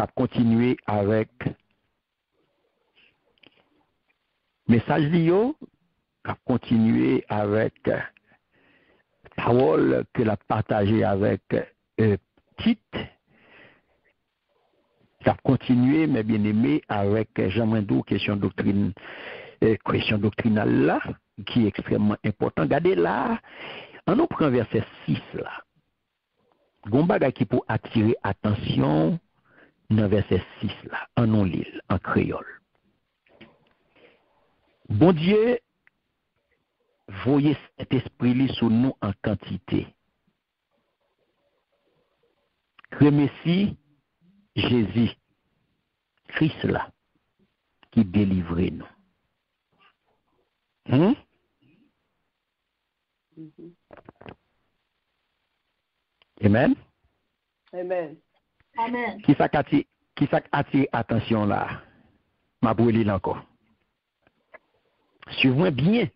qu'a continué avec message Lio, qu'a continué avec parole que l'a partagé avec Tite, qu'a continué, mes bien-aimés, avec Jean-Mendou, question doctrine, question doctrinale là, qui est extrêmement important. Regardez là, on nous prend verset 6 là. Gombaga qui pour attirer attention dans verset 6 là, en non l'île, en créole. Bon Dieu, voyez cet esprit sous nous en quantité. Remercie Jésus, Christ là, qui délivre nous. Amen. Amen. Amen. Qui attire attention là? Ma brûlé encore. Suivez-moi bien.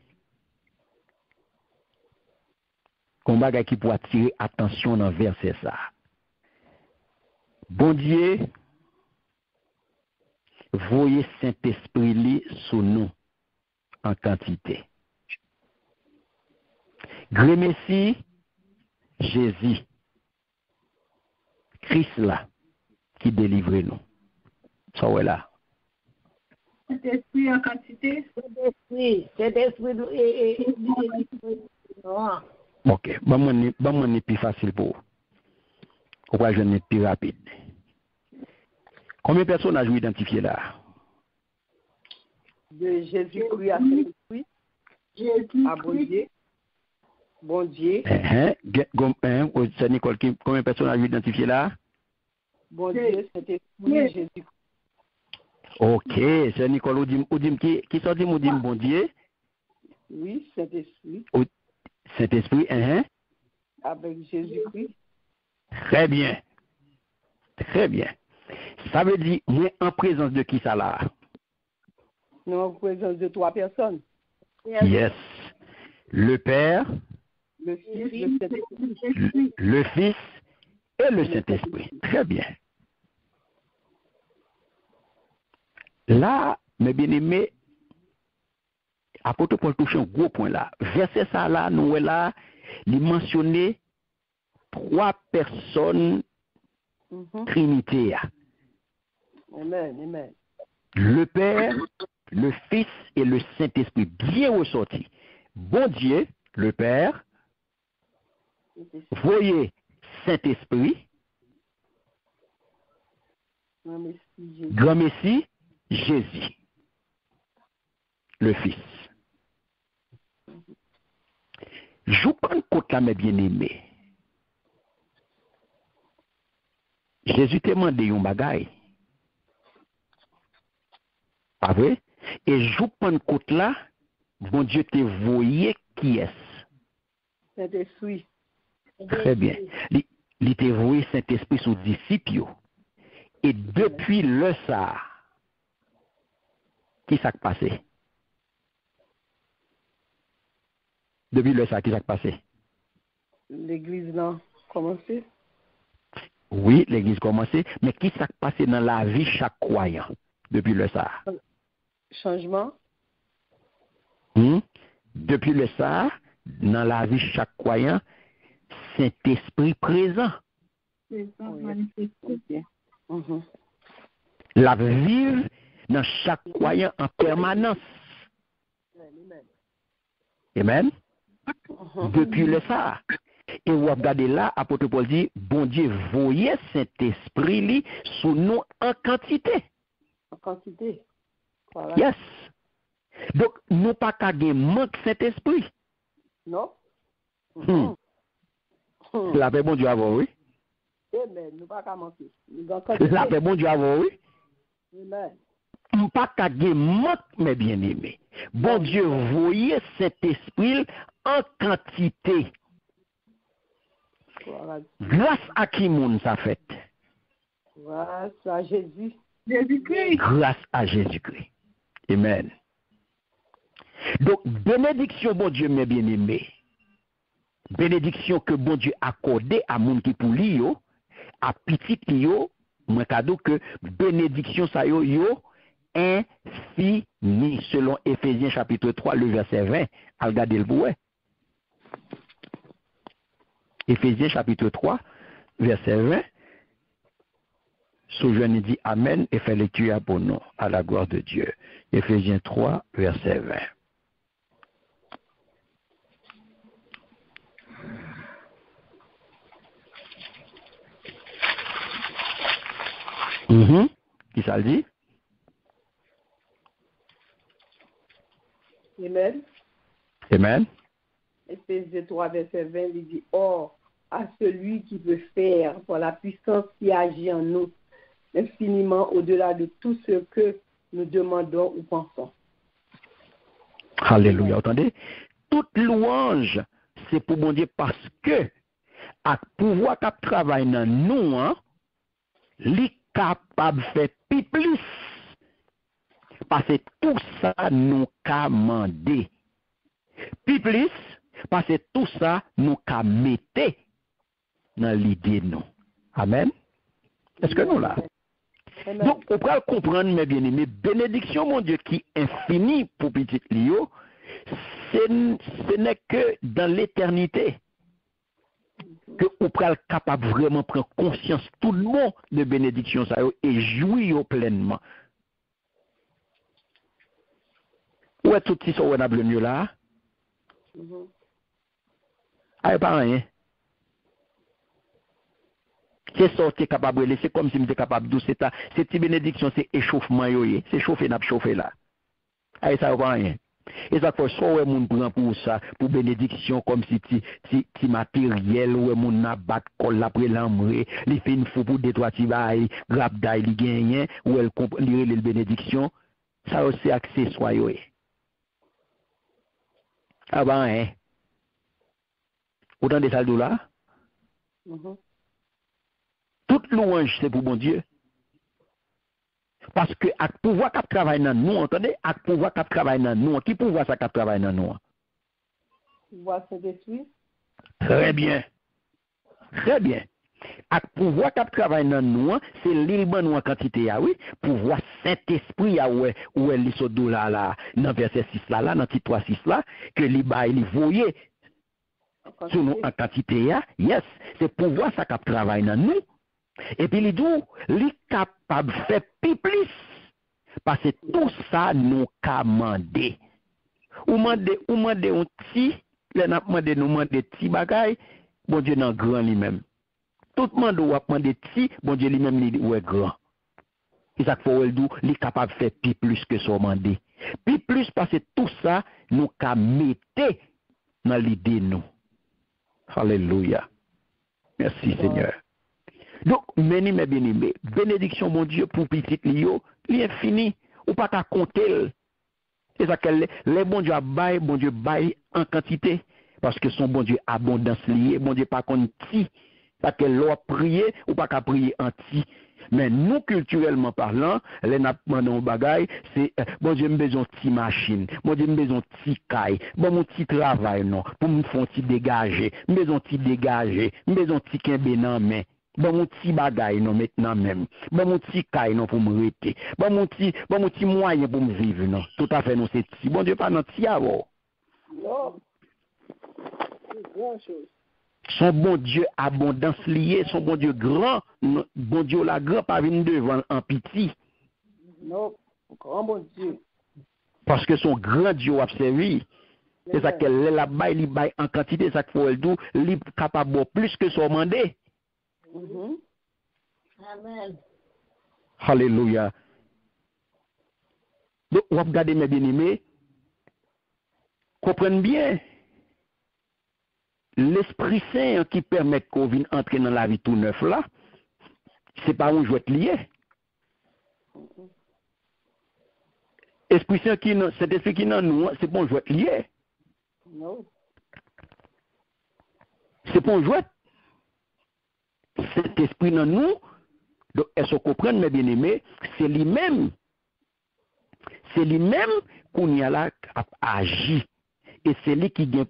Combat qui pour attirer attention dans verset ça. Bon Dieu, voyez Saint-Esprit sous nous en quantité. Remercie Jésus, Christ là, qui délivre nous. Ça ouais là. Saint-Esprit en quantité. Saint-Esprit et Ok, bon, est plus facile pour vous. Ou pas, je n'ai plus rapide. Combien de personnes avez-vous identifié là? De Jésus-Christ à Saint-Esprit. Jésus-Christ. Bon Dieu. C'est Nicole, combien de personnes avez-vous identifié là? Bon Dieu, Saint-Esprit, Jésus-Christ. Ok, c'est Nicole, qui sortit ou dit bon Dieu? Oui, Saint-Esprit. Saint-Esprit, Avec Jésus-Christ. Très bien. Très bien. Ça veut dire, mais en présence de qui ça là? Nous en présence de 3 personnes. Yes. Le Père, Le Fils, le Saint-Esprit. le Fils et le Saint-Esprit. Très bien. Là, mes bien-aimés, apôtre Paul touche un gros point là. Verset ça là, nous là, il mentionnait 3 personnes Trinité. Amen, amen. Le Père, le Fils et le Saint-Esprit. Bien ressorti. Bon Dieu, le Père, voyez Saint-Esprit, Grand Messie, Jésus, le Fils. Je prends compte là, mes bien-aimés. Jésus t'a demandé un bagaille. Pas vrai? Et je prends compte là, bon Dieu t'a voyé qui est-ce? Saint-Esprit. Très bien. Il t'a voyé Saint-Esprit sous disciples. Et depuis le ça, qui s'est passé? Depuis le ça, qui s'est passé? L'église là, commencé? Oui, l'église commencé, mais qui s'est passé dans la vie chaque croyant depuis le ça? Changement? Depuis le ça, dans la vie chaque croyant, Saint-Esprit présent. La vive dans chaque croyant en permanence. Amen. Depuis le ça. Et vous regardez là, apôtre Paul dit, bon Dieu, voyez Saint-Esprit sous nous en quantité. En quantité. Voilà. Yes. Donc, nous pas qu'à manque Saint-Esprit. Non. La paix, bon Dieu, avant, oui. Amen. Nous pas qu'à manquer. La paix, bon Dieu, avant, oui. Amen. Nous pas qu'à manque, mes bien-aimés. Bon Dieu, voyez Saint-Esprit en quantité. Voilà. Grâce à qui moun ça fait? Grâce à Jésus. Jésus-Christ. Grâce à Jésus-Christ. Amen. Donc, bénédiction, bon Dieu, mes bien-aimés. Bénédiction que bon Dieu accordé à moun qui pour lui, à petit yo, Moi cadeau que bénédiction ça yo infini selon Éphésiens chapitre 3 le verset 20. Regardez le bouet. Éphésiens chapitre 3 verset 20. Sojourne dit Amen et fait lecture pour nous à la gloire de Dieu. Éphésiens 3 verset 20. Qui ça le dit? Amen. Amen. Éphésiens 3, verset 20, il dit, or, à celui qui peut faire, par la puissance qui agit en nous, infiniment au-delà de tout ce que nous demandons ou pensons. Alléluia. Entendez? Toute louange, c'est pour bon Dieu parce que, à pouvoir qu'il travaille dans nous, li capable de faire plus. Parce que tout ça nous commandé. Plus, parce que tout ça nous mettre dans l'idée nous. Amen. Est-ce que nous là? Amen. Donc, on peut comprendre, mes bien-aimés, bénédiction, mon Dieu, qui est infinie pour petit Lio, ce n'est que dans l'éternité que on peut être capable vraiment prendre conscience tout le monde de bénédiction ça et jouir pleinement. Où est tout ça on a mieux là? Ah, pas rien. C'est ça qui est capable de c'est comme si j'étais capable de c'est cette bénédiction c'est échauffement c'est chauffer n'a chauffer là. Ah, ça va rien. Et ça fait soit moun prend pour ça pour bénédiction comme si ti matériel ou moun n'a bat col après l'amré li fait une fou pour deux trois ti bail grab dai li gagné ou elle lire les bénédictions ça aussi accessoire yo. Ah ben hein. Autant de ça là. Toute louange c'est pour bon Dieu. Parce que à pouvoir cap travailler dans nous, entendez? À pouvoir cap travailler dans nous, qui pouvoir ça cap travailler dans nous? Pouvoir Saint-Esprit. Très bien. Très bien. À pouvoir cap travailler dans nous, c'est libre nous en quantité oui, pouvoir Saint-Esprit où est les dollars là dans verset 6 là dans titre 3 6 là que li ba il voyez sur nous en quantité yes, c'est pouvoir ça cap travailler dans nous. Et puis, il est capable de faire plus. Parce que tout ça nous commandé. Ou mande un petit, nous demande petit bagay, bon Dieu nan grand lui-même. Tout le monde ou demande petit, bon Dieu lui-même il est grand. Et ça faut il est capable de faire plus que son mandé. Plus parce que tout ça nous mettre dans l'idée nous. Alléluia. Merci Seigneur. Donc, mes bien-aimés, bénédiction, mon Dieu, pour petit Lio, l'infini, ou pas qu'à compter. C'est ça que les bon Dieu bail en quantité. Parce que son bon Dieu abondance lié, bon Dieu pas qu'on ti. Ça que l'on prier, ou pas qu'à prier en ti. Mais nous, culturellement parlant, les napmanon bagay, c'est, bon Dieu, me besoin de petite machine, bon Dieu, me besoin de petit caille, bon mon petit travail, non, pour me faire petit dégager, me besoin de petit dégager, me besoin de petit kembe nan men. Bon mon petit bagay non maintenant même. Bon mon petit caille non pour me rester. Bon mon petit moyen pour me vivre non. Tout à fait non c'est petit. Bon Dieu pas non petit avant. Non. C'est grand chose. Son bon Dieu abondance liée, son bon Dieu grand, bon Dieu la grand pas venir devant en pitié. Non, grand bon Dieu. Parce que son grand Dieu a servi. C'est ça qu'elle la bail li bail en quantité ça qu'il faut elle tout, li capable plus que son mandé. Amen. Alléluia. Donc, on va regarder mes bien-aimés. Comprenez bien. L'Esprit Saint qui permet qu'on vienne entrer dans la vie tout neuf là, c'est pas un jouet lié. Esprit Saint qui cet esprit qui dans nous, c'est pas un jouet lié. Non. C'est pas un jouet. Cet esprit dans nous, donc est-ce qu'on comprend mes bien-aimés, c'est lui-même qu'on y a là agi et c'est lui qui a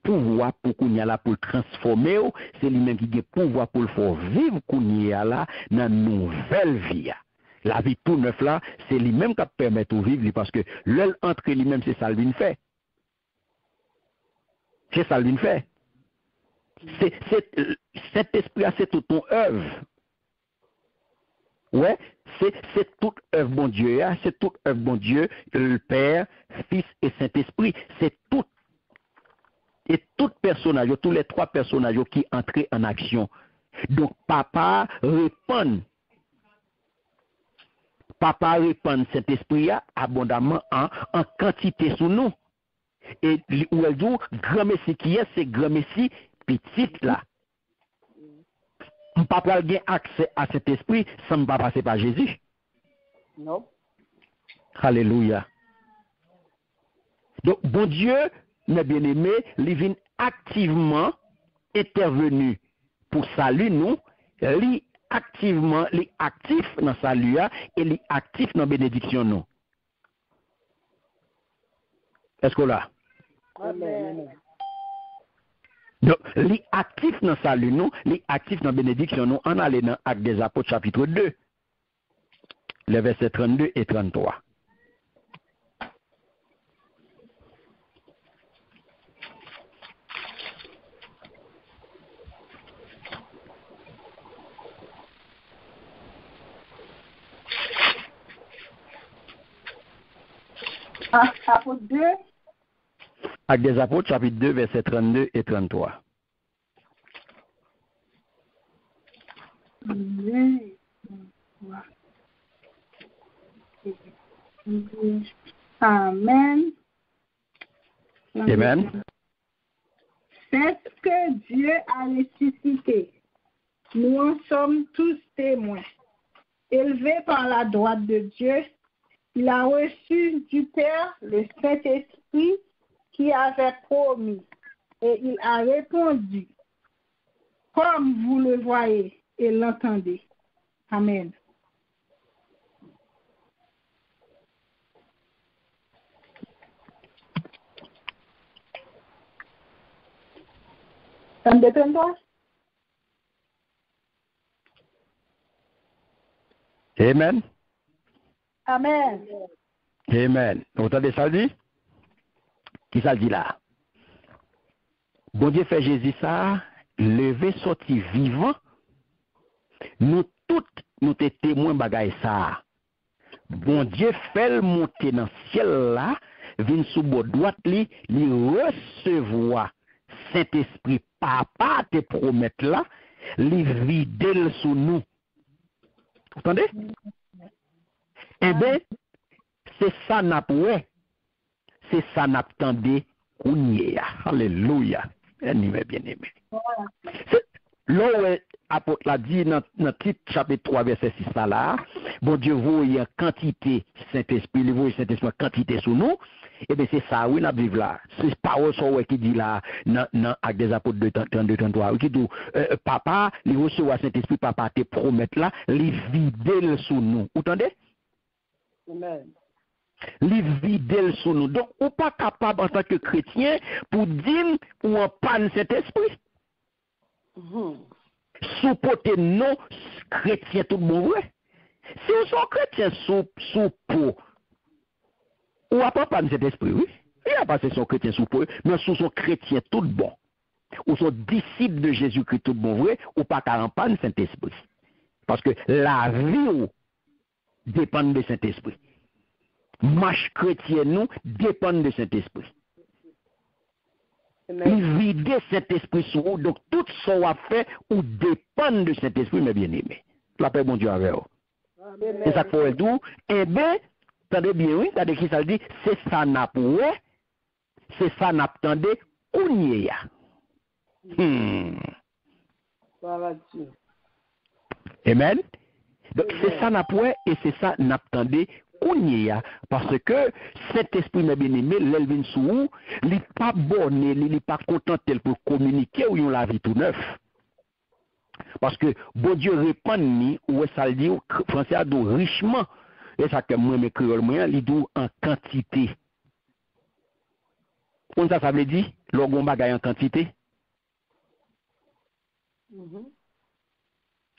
pouvoir pour qu'on y a là pour transformer, c'est lui-même qui a pouvoir pour le faire vivre qu'on y a là dans une nouvelle vie. La vie tout neuf là, c'est lui-même qui permet de vivre parce que l'œil entre lui-même, c'est ça lui fait. C'est ça lui fait. Cet esprit, c'est toute ton œuvre. Ouais, c'est toute œuvre bon Dieu, c'est toute œuvre bon Dieu, le Père, Fils et Saint-Esprit. C'est tout. Et tout personnage, tous les trois personnages qui entrent en action. Donc, papa répand cet esprit abondamment en quantité sous nous. Et où elle dit, grand messie qui est, c'est grand messie petit là. On ne peut pas avoir accès à cet esprit sans ne pas passer par Jésus. Non. Alléluia. Donc, bon Dieu, mes bien-aimés, il vient activement intervenu pour saluer nous, il activement, il actif dans salut et il actif dans bénédiction nous. Est-ce que là? Amen. Donc, il actif dans salut nous, il actif dans bénédiction nous. On allait dans Actes des Apôtres chapitre 2, les versets 32 et 33. Apôtre 2. Actes des Apôtres, chapitre 2, versets 32 et 33. Amen. Amen. C'est ce que Dieu a ressuscité. Nous en sommes tous témoins. Élevé par la droite de Dieu, il a reçu du Père le Saint-Esprit qui avait promis. Et il a répondu, comme vous le voyez et l'entendez. Amen. Amen. Amen. Amen. Vous entendez ça dit? Qui ça dit là? Bon Dieu fait Jésus ça, lever sorti vivant. Nous toutes, nous sommes témoins bagaille ça. Bon Dieu fait le monter dans le ciel là, vient sous bord droite li recevoir Saint-Esprit papa te promettre là, li vide sous nous. Vous entendez? Eh bien, c'est ça n'a pas, c'est ça n'a pas entendu kounye. Alléluia. Bien aimé. Là où apôtre l'a dit dans le titre chapitre 3 verset 6 là, bon Dieu voit en quantité Saint-Esprit, il voit Saint-Esprit en quantité sur nous, et bien c'est ça oui la Bible là. C'est parole ça qui dit là dans Actes des Apôtres 32 33 qui dit papa, il reçoit Saint-Esprit papa te promettre là, il vide sur nous. Vous entendez? Amen. Li vide sur nous. Donc, ou pas capable en tant que chrétien pour dire ou en panne cet esprit. Supporter non chrétien tout bon vrai. Si vous sont chrétien sous peau, ou pas panne cet esprit, oui. Il a pas son chrétien sous peau, mais sous son chrétien tout bon. Ou son disciple de Jésus-Christ tout bon vrai, ou pas qu'à en panne Saint-Esprit. Parce que la vie dépend de Saint-Esprit. Marche chrétienne nous dépend de cet esprit. Il vide cet esprit sur vous, donc tout ce qu'on a fait ou dépend de cet esprit, mes bien-aimés. La paix, bon Dieu, avec vous. C'est ça qu'il faut dire. Eh bien, attendez bien, oui, attendez qui ça dit, c'est ça n'a pas, c'est ça n'a pas entendu, kounye ya. Amen. Donc c'est ça n'a pas et c'est ça n'a pas entendu. Parce que cet esprit m'a bien aimé, l'elvin sous, il n'est pas borné, il n'est pas content pour communiquer ou la vie tout neuf. Parce que bon Dieu répand ni, ou ça le dit, français a dit richement, et ça que moi, mes créoles, moi, il dit en quantité. On ça veut dire, l'orgon bagay en quantité.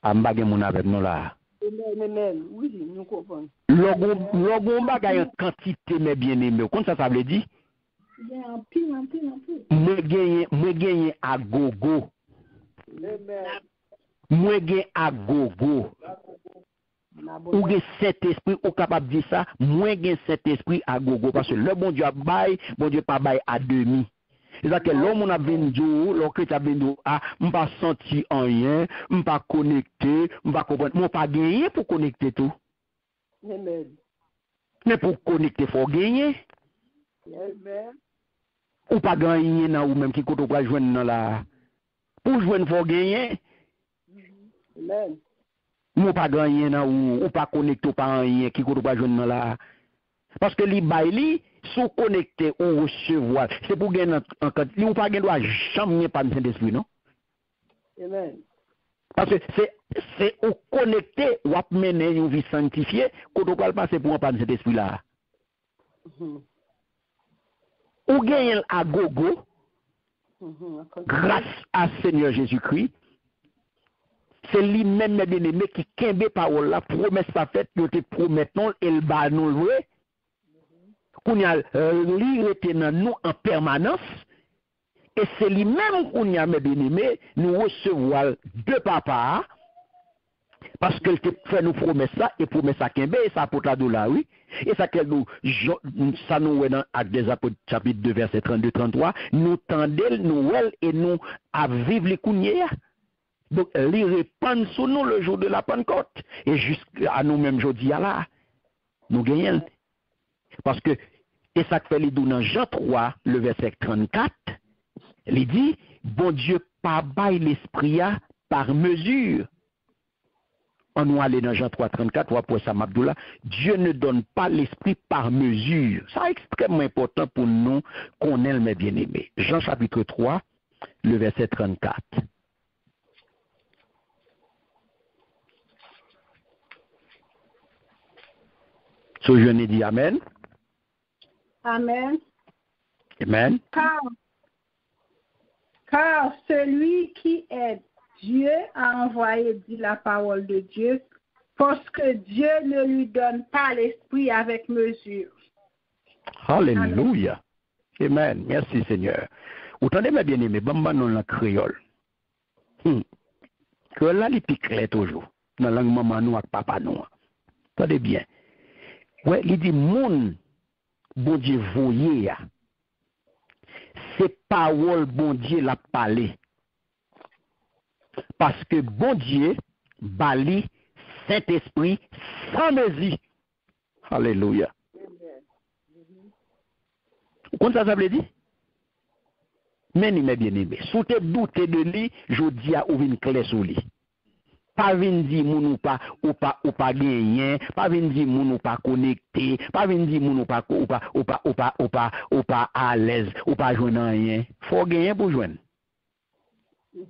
En bagay mon avec nous là. Amen. Oui, nous comprenons. L'orgon bagay en quantité, mes bien-aimés. Comme ça veut dire? Un pile. Moi gagné à gogo. Moi gagné à gogo. Ou gen cet esprit, ou capable de dire ça, moi gen cet esprit à gogo. Parce que le bon Dieu a bail, bon Dieu pas bail à demi. C'est-à-dire que l'homme on a vendu, l'homme a vendu, ah, m'pas senti en rien, m'pas connecté, m'pas comprendre, m'pas pas gagné pour connecter tout. Amen. Mais pour connecter, faut gagner. Amen. Ou pas gagner dans ou même qui côté pour joindre dans la. Pour joindre, faut gagner. Amen. Ou pas gagner dans ou pas connecter pas rien qui côté pour joindre dans la. Parce que les baili sont connectés ou recevoir. C'est pour gagner en quantité. Ou pas gagner doit jamais pas de Saint-Esprit, non? Amen. Parce que c'est au connecté ou à mener une vie sanctifiée qu'on doit passer pour un pas de cet esprit là. Ou gagne à gogo grâce à Seigneur Jésus-Christ. C'est lui-même mes bien-aimés qui kembe parole la promesse pas faite, nous te promettons et le bas nous le vrai. Qu'on y a lui retenant nous en permanence. Et c'est lui-même qu'on y a mes bien-aimés, nous recevoir de papa, parce qu'elle te fait nous promesse ça, et promesse ça kembe, et ça pour la douleur, oui. Et ça qu'elle nous, ça nous est dans Actes des Apôtres, chapitre 2, verset 32-33, nous tendons, nous, et nous, à vivre les cougniers. Donc, les répandent sur nous le jour de la Pentecôte. Et jusqu'à nous-mêmes, aujourd'hui, là, nous gagnons. Parce que, et ça fait les deux dans Jean 3, le verset 34, il dit, bon Dieu, pas bail l'esprit par mesure. On nous aller dans Jean 3, 34, pour Sam Abdullah, Dieu ne donne pas l'esprit par mesure. C'est extrêmement important pour nous qu'on aime mes bien-aimés. Jean chapitre 3, le verset 34. So, je n'ai dit Amen. Amen. Amen. Car celui qui est Dieu a envoyé dit la parole de Dieu, parce que Dieu ne lui donne pas l'esprit avec mesure. Alléluia. Amen. Merci Seigneur. Vous entendez mes bien-aimés, bamba non la créole. Créole là, il pique clair toujours. Dans la langue maman nous avec papa nous. Attendez bien. Ouais, il dit, mon bon Dieu voyez, c'est parole bon Dieu l'a parlé. Parce que bon Dieu bali Saint-Esprit sans mesure. Alléluia. Comment ça veut dire? Mais mes bien-aimés, si tu doutes de lui, je dis à ouvrir une clé sur lui. Pas venir dire moun ou pas gagné, pas venir dire moun ou pas connecté, pas venir dire moun ou pas à l'aise, ou pas joindre rien. Faut gagner pour joindre.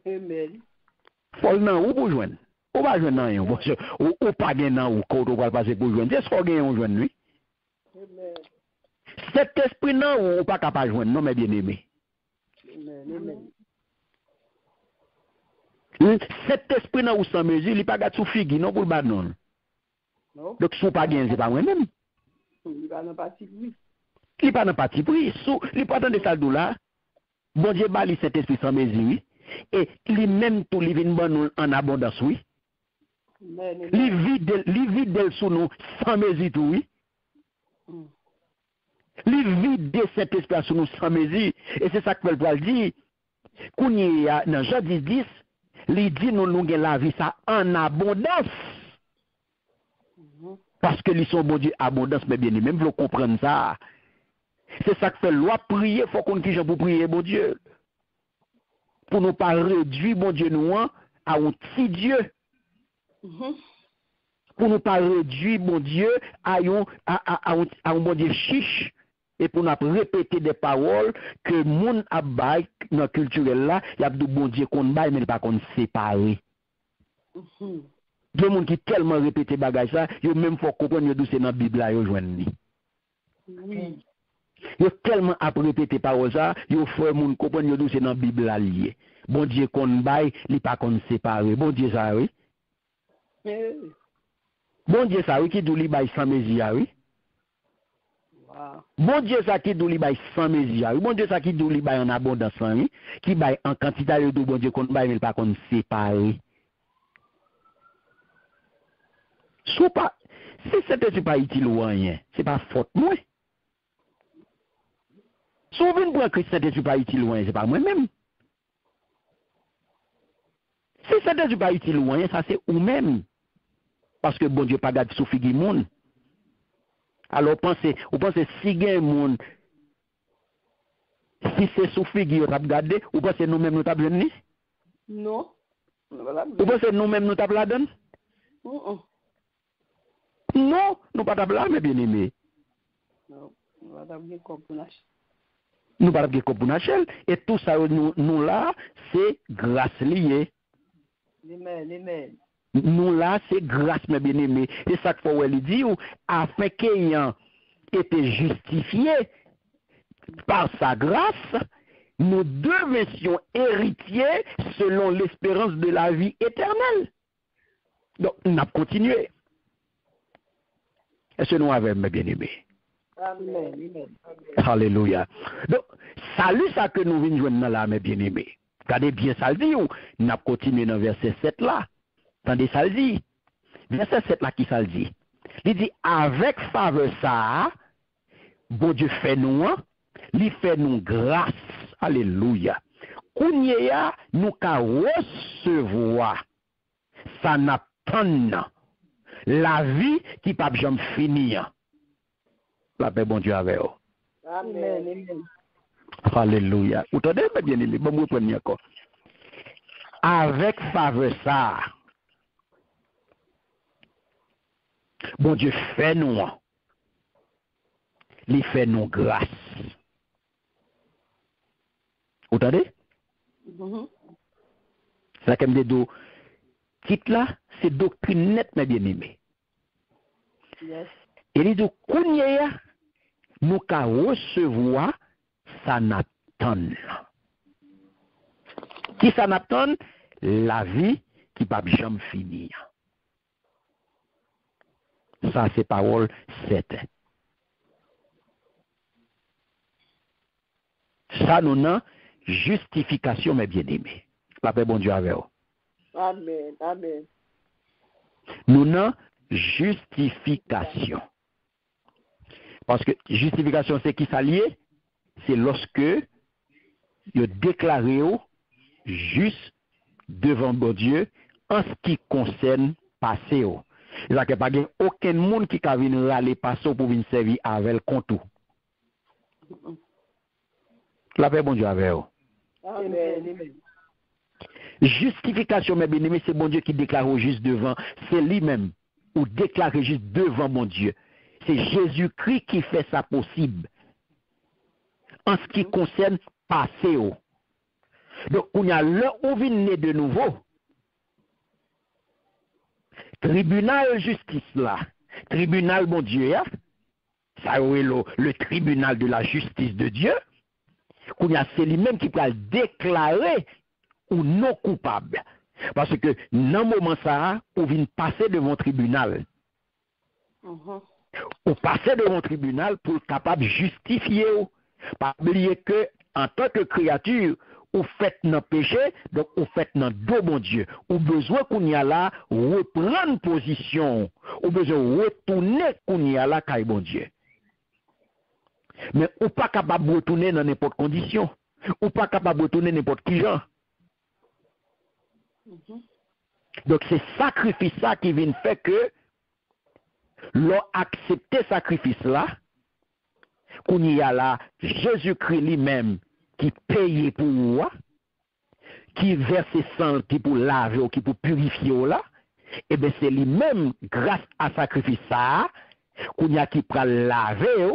Amen. Faut non ou pour joindre. Ou pas joindre rien, ou pas gagner ou quand on va passer pour joindre. C'est faut gagner on joindre lui. Amen. Cet esprit non ou pas capable joindre non mes bien-aimés. Amen. Cet esprit nan ou sans mesure, il pas gâte sous figue non pour le banon. Non. Donc sous pas gain c'est pas moi même. Il va dans partie oui. Il pas dans parti pris, sous il pas dans de ça là. Bon Dieu bali cet esprit sans mesure oui. Et lui même tout li vinn bon en abondance oui. Amen. Li vide sous nous sans mesure tout oui. Li vide cet esprit sous nous sans mesure et c'est ça que Paul dit. Kounye dans Jean 10, il dit nous avons la vie ça en abondance. Parce que ils sont bon Dieu abondance, mais bien même vous comprendre ça. C'est ça que fait loi prier, faut qu'on qui pour prier bon Dieu. Pour ne pas réduire bon Dieu nous à un petit Dieu. Pour ne pas réduire bon Dieu à un bon Dieu chiche. Et pour nous répéter des paroles que moun a bail dans la culturelle là, il y a de bon Dieu qu'on bail mais pas qu'on séparé. Deux monde qui tellement répété bagage ça, yo même faut comprendre d'où c'est dans la Bible là yo joindre. Oui. Yo tellement a répété parole ça, yo fait moun comprendre yo c'est dans la Bible là lié. Bon Dieu qu'on bail, li pas qu'on séparer. Bon Dieu ça oui. Bon Dieu ça oui qui dou li bail sans mesure oui. Bon Dieu ça qui dou li bail sans mesure oui. Bon Dieu ça qui dou li bail en abondance oui, qui bail en quantité de bon Dieu qu'on bail mais pas qu'on séparer. Sou pas si c'est pas utile ou rien, c'est pas faute moi. Si vous venez que c'est pas utile ou rien, c'est pas moi-même. Si c'est pas utile ou rien, ça c'est vous-même. Parce que bon Dieu pas garde sous figi moun. Alors vous pensez si gen moun, si c'est sous figi vous t'a gardé, vous pensez nous-mêmes nous t'a donné? Non. Vous pensez nous-mêmes nous t'a la donné? Non, nous pas t'a la mais bien aimé. Non, nous pas t'a bien comprendre. Nous pas t'a comprendre et tout ça nous là, c'est grâce liée. Amen. Nous là, c'est grâce, mes bien-aimés. Et ça qu'il faut dit, afin qu'ayant été justifiés par sa grâce, nous deventions héritiers selon l'espérance de la vie éternelle. Donc, on a continué. Est-ce que nous avons, mes bien-aimés? Amen. Alléluia. Donc, salut ça que nous venons joindre là, mes bien-aimés. Regardez bien ça le dit, on a continué dans verset 7 là. Attendez ça le dit. Verset 7 là qui ça le dit. Il dit, avec faveur ça, bon Dieu fait nous, il fait nous grâce. Alléluia. Kounyea nous ka recevoir. Ça n'attend la vie qui pas jamais finir. La paix bon Dieu avec vous. Amen. Alléluia. Vous entendez bien aimé, bon vous prenez encore. Avec faveur ça. Bon Dieu fait nous. Il fait nous grâce. Vous entendez? Ça comme des dos. Titre là, c'est doctrine nette, mes bien-aimés. Yes. Et il dit, Kounyea, nous ka recevoir, ça n'attend. Qui ça n'attend? La vie qui va jamais finir. Ça, c'est parole certaine. Ça, nous avons justification, mes bien-aimés. La paix, bon Dieu, avec vous. Amen. Nous avons justification. Parce que justification, c'est qui s'allie? C'est lorsque vous déclarez juste devant bon Dieu en ce qui concerne passé. Il n'y a pas aucun monde qui a venir râler passé pour venir servir avec le compte. La paix, bon Dieu, avec vous. Amen. Justification, mes bien-aimés, c'est bon Dieu qui déclare juste devant. C'est lui-même. Ou déclarer juste devant mon Dieu. C'est Jésus-Christ qui fait ça possible. En ce qui concerne passé. Donc, on y a l'heure où vient né de nouveau. Tribunal justice là. Tribunal, mon Dieu, hein? Ça est le tribunal de la justice de Dieu. Qu'on y a c'est lui-même qui peut déclarer ou non coupable. Parce que dans le moment ça, on vient passer devant le tribunal. Ou passer devant le tribunal pour être capable de justifier. Pas oublier que, en tant que créature, ou faites dans péché, donc ou faites dans dos bon Dieu. Ou besoin qu'on y a là, reprendre position. Ou besoin retourner qu'on y a là, caille bon Dieu. Mais ou pas capable de retourner dans n'importe condition. Ou pas capable de retourner n'importe qui genre. Donc c'est sacrifice ça qui vient faire que l'on accepté sacrifice là, qu'on y a là Jésus-Christ lui-même qui paye pour moi, qui verse sang qui pour laver ou qui pour purifier là, et bien c'est lui-même grâce à sacrifice ça qu'on y a qui prend laver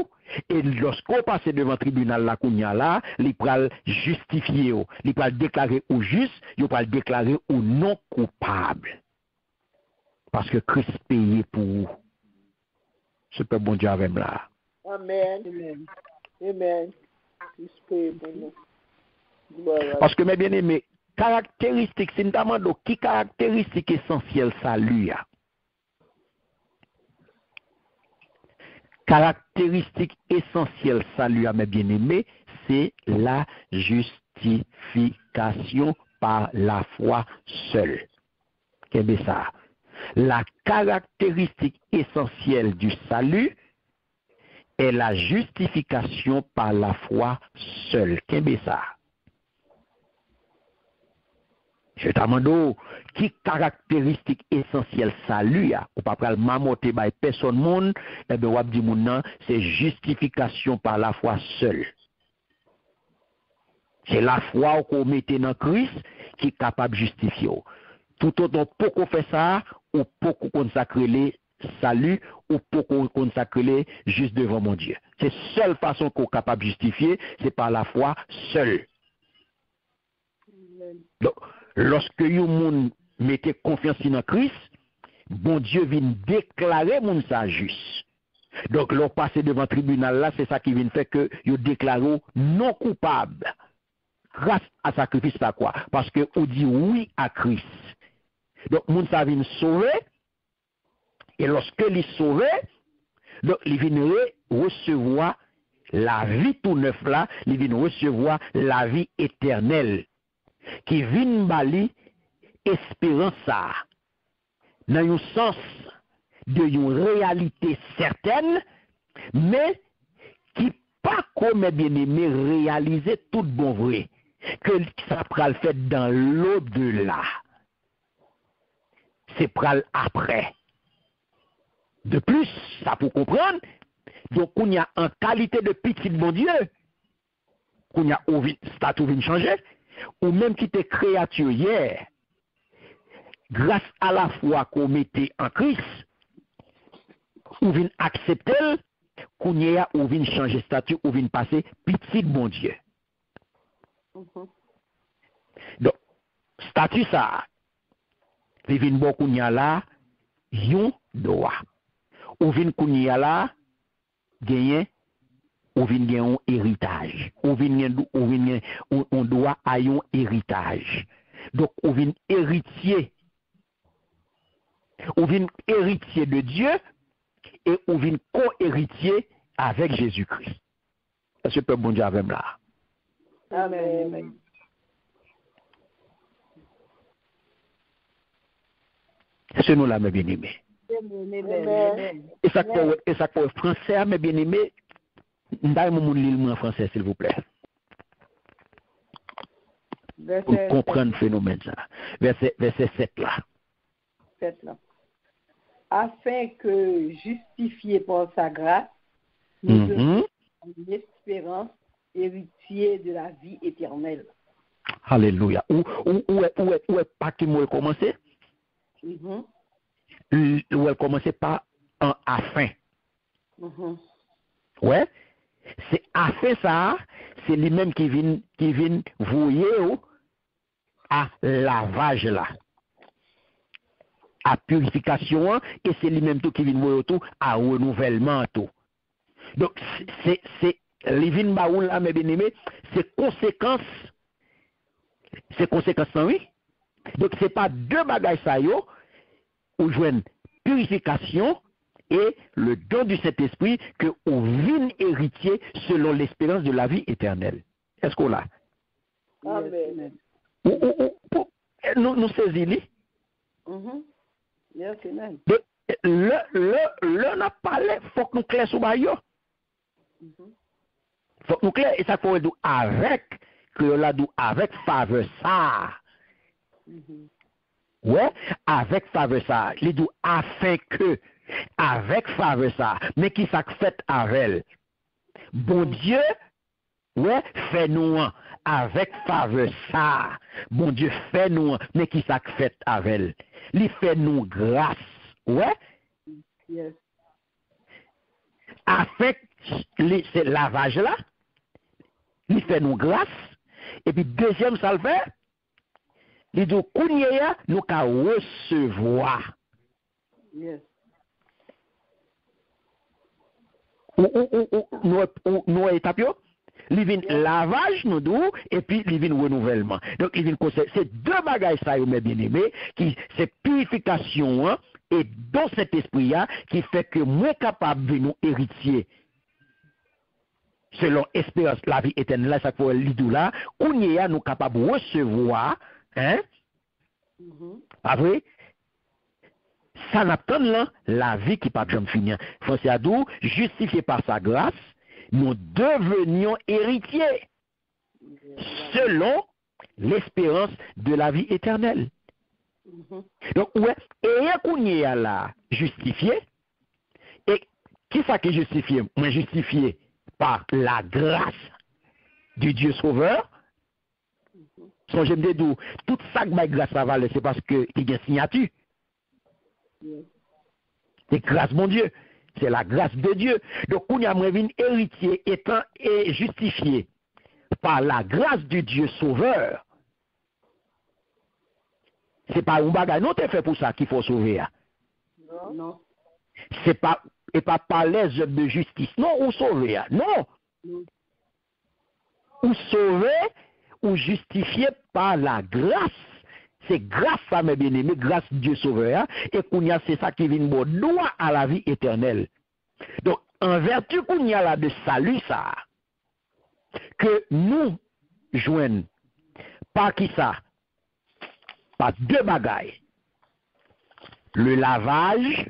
et lorsqu'on passe devant le tribunal là qu'on y a là, il prend justifier, il prend déclarer au juste, il prend déclarer au non coupable. Parce que Christ paye pour vous. Ce peut bon Dieu avec là. Amen. Amen. Parce que mes bien-aimés, caractéristiques, c'est notamment qui caractéristique essentielle salut. Caractéristique essentielle salut à mes bien-aimés, c'est la justification par la foi seule. Qu'est-ce que ça? La caractéristique essentielle du salut est la justification par la foi seule. Qu'est-ce que ça? Je t'amende qui caractéristique essentielle salut ou pas pral mamoter by personne monde et ben wap di moun nan c'est justification par la foi seule. C'est la foi qu'on mette dans Christ qui est capable de justifier. Tout autant pour qu'on fait ça ou pour qu'on consacre les salut ou pour qu'on consacre les juste devant mon Dieu. C'est la seule façon qu'on est capable de justifier, c'est par la foi seule. Donc, lorsque vous moun mettez confiance dans Christ, bon Dieu vient déclarer moun ça juste. Donc, l'on passe devant le tribunal là, c'est ça qui vient faire que vous déclarez non coupable. Grâce à sacrifice par quoi? Parce que vous dit oui à Christ. Donc, moun ça vient sauver. Et lorsque il est sauvé, donc il vient recevoir la vie tout neuf là, il vient recevoir la vie éternelle. Qui vient bali espérance ça dans un sens de une réalité certaine mais qui pas comme bien-aimé réaliser tout bon vrai que ça pral fait dans l'au-delà c'est pral après de plus ça pour comprendre donc on y a en qualité de petit bon Dieu qu'on y a statut vient changer ou même qui était créature hier, grâce à la foi qu'on mettait en Christ, ou vient accepter, qu'on y a, ou vient changer statut, ou vient passer petit bon Dieu. Donc, statut ça, il vient bon qu'on y a là, yon droit. Ou vient qu'on y a là, gagner ou vient gagner un héritage, ou on doit à un héritage. Donc, on vient héritier de Dieu et on vient co-héritier avec Jésus-Christ. Est-ce que peut bon Dieu avec là? Amen. C'est nous là, mes bien-aimés. Et ça pour français, mes bien-aimés, donnez-moi l'île en français, s'il vous plaît. Pour comprendre le phénomène ça. Verset 7 là. 7 là. Afin que, justifié par sa grâce, nous devons une espérance héritier de la vie éternelle. Alléluia. Où est pas qui m'a commencé? Où elle commençait par un afin. Ouais. C'est afin ça, c'est lui-même qui vient vouer à lavage là. À purification et c'est lui-même tout qui vient vouer tout à renouvellement tout. Donc c'est Livin Baoul là mes bien-aimés, c'est conséquence oui. Donc c'est pas deux bagages ça yo ou joindre purification et le don du Saint-Esprit que on vient héritier selon l'espérance de la vie éternelle. Est-ce qu'on l'a? Amen. Nous saisissons. Yes, amen. Le n'a parlé, faut que nous clair sur bayo. Faut que nous clair et ça faut dire avec que là dit avec faveur ça. Ouais, avec faveur ça. Il dit afin que avec faveur ça, mais qui ça fait avec elle. Bon Dieu, ouais, fait nous avec faveur ça. Bon Dieu fait nous, mais qui ça fait avec elle. Il fait nous grâce, ouais. Yes. Avec ce lavage là, il fait nous grâce. Et puis deuxième ça le fait, il dit kounya nous ka recevoir. Yes. nous étapes, il vient lavage, nous d'où, et puis il vient renouvellement. Donc, il vient c'est deux bagages, ça, mes bien-aimés, qui, c'est purification, hein, et dans cet esprit-là, qui fait que moi capable de nous héritier, selon espérance, la vie éternelle, là, ça faut l'idou là, qu'on y a, nous capables de recevoir, hein, après, ça n'attend là, la vie qui pas jamais finir. François Adou, justifié par sa grâce, nous devenions héritiers selon l'espérance de la vie éternelle. Donc, ouais, et qu'on y a là, justifié, et qui ça qui est justifié? Moi, justifié par la grâce du Dieu Sauveur. Son j'aime dire d'où tout ça que ma grâce ça valait, c'est parce que il y a une signature. C'est grâce mon Dieu, c'est la grâce de Dieu. Donc on y a un héritier étant et justifié par la grâce du Dieu Sauveur. C'est pas un bagage non t'es fait pour ça qu'il faut sauver. Non. C'est pas et pas par les œuvres de justice. Non, ou sauver. Non. Ou sauver ou justifié par la grâce. C'est grâce à mes bien-aimés, grâce à Dieu Sauveur, et qu'on y a, c'est ça qui vient de droit à la vie éternelle. Donc, en vertu qu'on y a là de salut, ça, que nous joignons, par qui ça? Par deux bagailles. Le lavage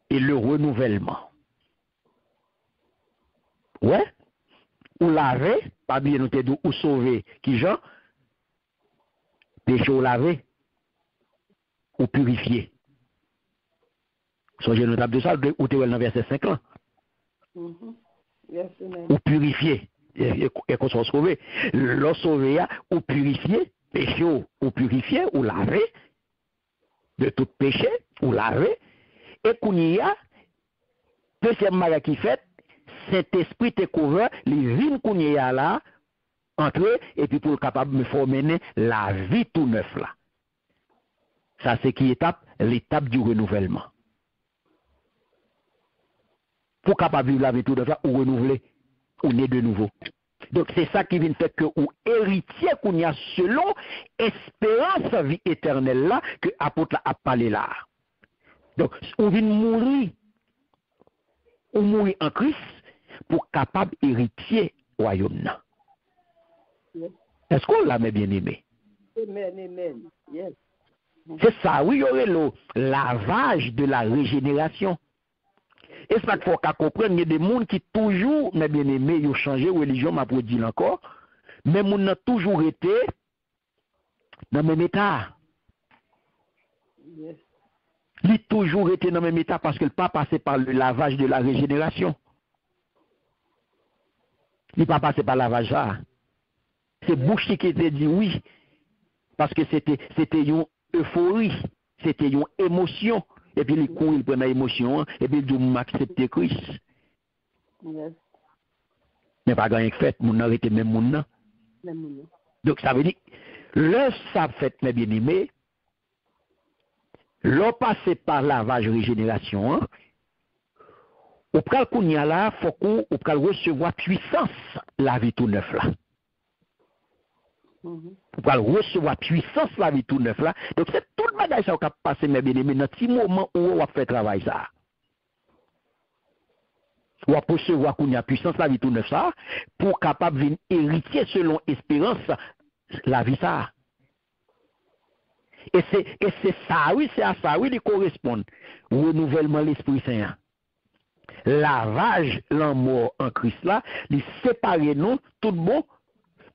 et le renouvellement. Ouais? Ou laver, pas bien nous t'aider, ou sauver, qui genre? Péché ou laver, ou purifier. Songez notable de ça, ou t'es dans le verset 5 là. Ou purifier, et qu'on soit sauvé. Le sauver, ou purifier, péché ou purifier, ou laver, de tout péché, ou laver, et qu'on y a, deuxième manière qui fait, cet esprit te couvert, les vignes qu'on y a là, entre et puis pour capable de former la vie tout neuf là. Ça c'est qui étape, l'étape du renouvellement. Pour capable vivre la vie tout neuf là, ou renouveler, ou naître de nouveau. Donc c'est ça qui vient faire que ou héritier qu'on y a selon espérance vie éternelle là que apôtre a parlé là. Donc on vient mourir, on mourit en Christ pour capable héritier royaume là. Est-ce qu'on l'a bien aimé? Amen. Yes. C'est ça, oui, il y aurait le lavage de la régénération. Et ça qu'il faut qu'on comprenne, il y a des gens qui toujours, mes bien-aimés, ils ont changé de religion, m'a dit encore, mais ils ont toujours été dans le même état. Yes. Ils ont toujours été dans le même état parce qu'ils n'ont pas passé par le lavage de la régénération. Ils n'ont pas passé par le lavage là. C'est bouche qui te dit oui, parce que c'était une euphorie, c'était une émotion, et puis les coups, ils prennent l'émotion, et puis ils disent, accepter Christ. Yes. Mais pas grand fait, mon nom était même mon nom. Donc ça veut dire, le ça fait, mes bien-aimés, l'on passe par lavage régénération, hein, au pral qu'on y a là, faut qu'on recevoir puissance, la vie tout neuf là. Pour recevoir puissance la vie tout neuf là. Donc c'est tout le bagage ça qui a passé mes bien-aimés dans petit moment où on va faire travail ça. On va recevoir qu'on y a puissance la vie tout neuf ça pour capable venir héritier selon espérance la vie ça. Et c'est ça oui, c'est à ça oui il correspond renouvellement l'Esprit Saint. Lavage l'amour en Christ là, il sépare nous tout bon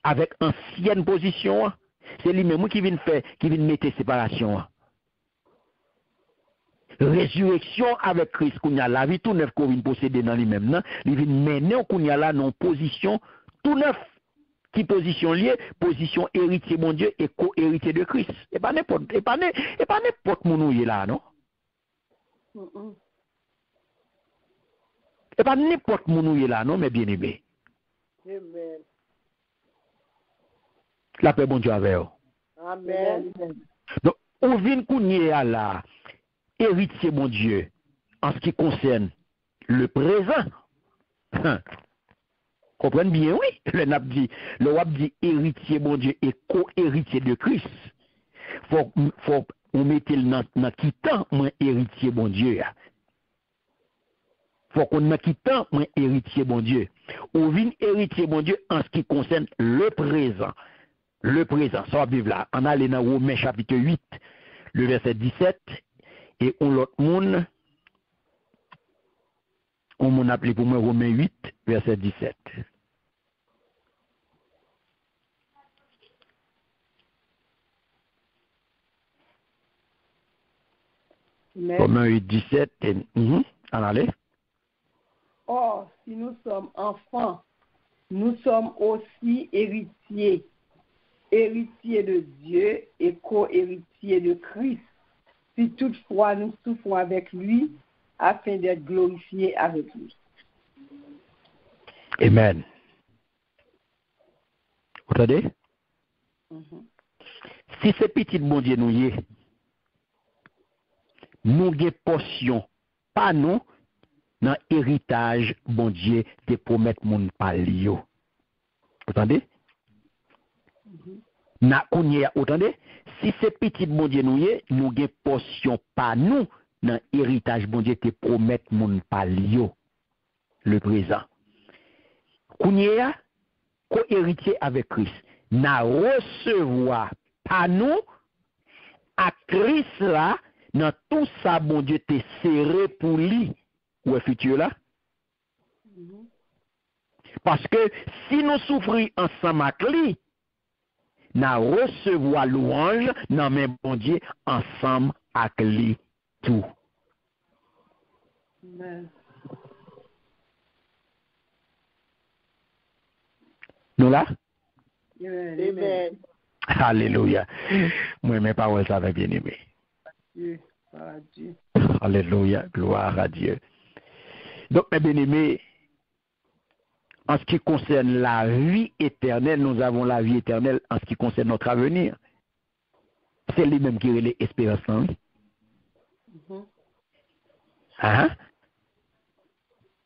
avec ancienne position, c'est lui-même qui vient faire, qui vient mettre séparation. Résurrection avec Christ, qu'on a la vie tout neuf qu'on vient posséder dans lui-même, il vient mener qu'on a là non position tout neuf, qui position liée, position héritier mon Dieu et co-héritier de Christ. Et pas n'importe, mon là, non? Et pas n'importe mon là, non, mais bien aimé. Amen. La paix, bon Dieu, avec vous. Amen. Donc, on vient qu'on à la héritier, mon Dieu, en ce qui concerne le présent, Comprenez bien, oui. Le wap dit héritier, bon Dieu, et co-héritier de Christ. Faut on mette dans quittant, moi, héritier, bon Dieu. Faut qu'on a quittant, moi, héritier, bon Dieu. Ou vin héritier, bon Dieu, en ce qui concerne le présent. Le présent, ça va vivre là. On a dans Romains chapitre 8, le verset 17, et on l'autre monde, on m'en appelé pour moi Romains 8, verset 17. Romains 8, 17, et, on allait. Or, si nous sommes enfants, nous sommes aussi héritiers, héritiers de Dieu et co-héritiers de Christ, si toutefois nous souffrons avec lui, afin d'être glorifiés avec lui. Amen. Vous entendez? Si c'est petit bon Dieu nous y est, nous avons portion, pas nous, dans l'héritage, bon Dieu, te promettre mon palio. Vous entendez? Na kounye, vous entendez? Si c'est petit bon Dieu nous y est, nous avons portion, pas nous, dans l'héritage, bon Dieu, te promettre mon palio. Le présent. Kounye, co-héritier avec Christ. Na recevoir, pas nous, à Christ là, dans tout ça, bon Dieu, te serré pour lui. Ou est futur là? Parce que si nous souffrons ensemble avec lui, nous recevoir louange, non mais bon Dieu, ensemble avec lui tout. Amen. Nous là? Amen. Amen. Alléluia. Moi, mes paroles, ça va bien aimé. Dieu, par Dieu. Alléluia. Gloire à Dieu. Donc, mes bien-aimés, en ce qui concerne la vie éternelle, nous avons la vie éternelle en ce qui concerne notre avenir. C'est lui-même qui est l'espérance. Hein?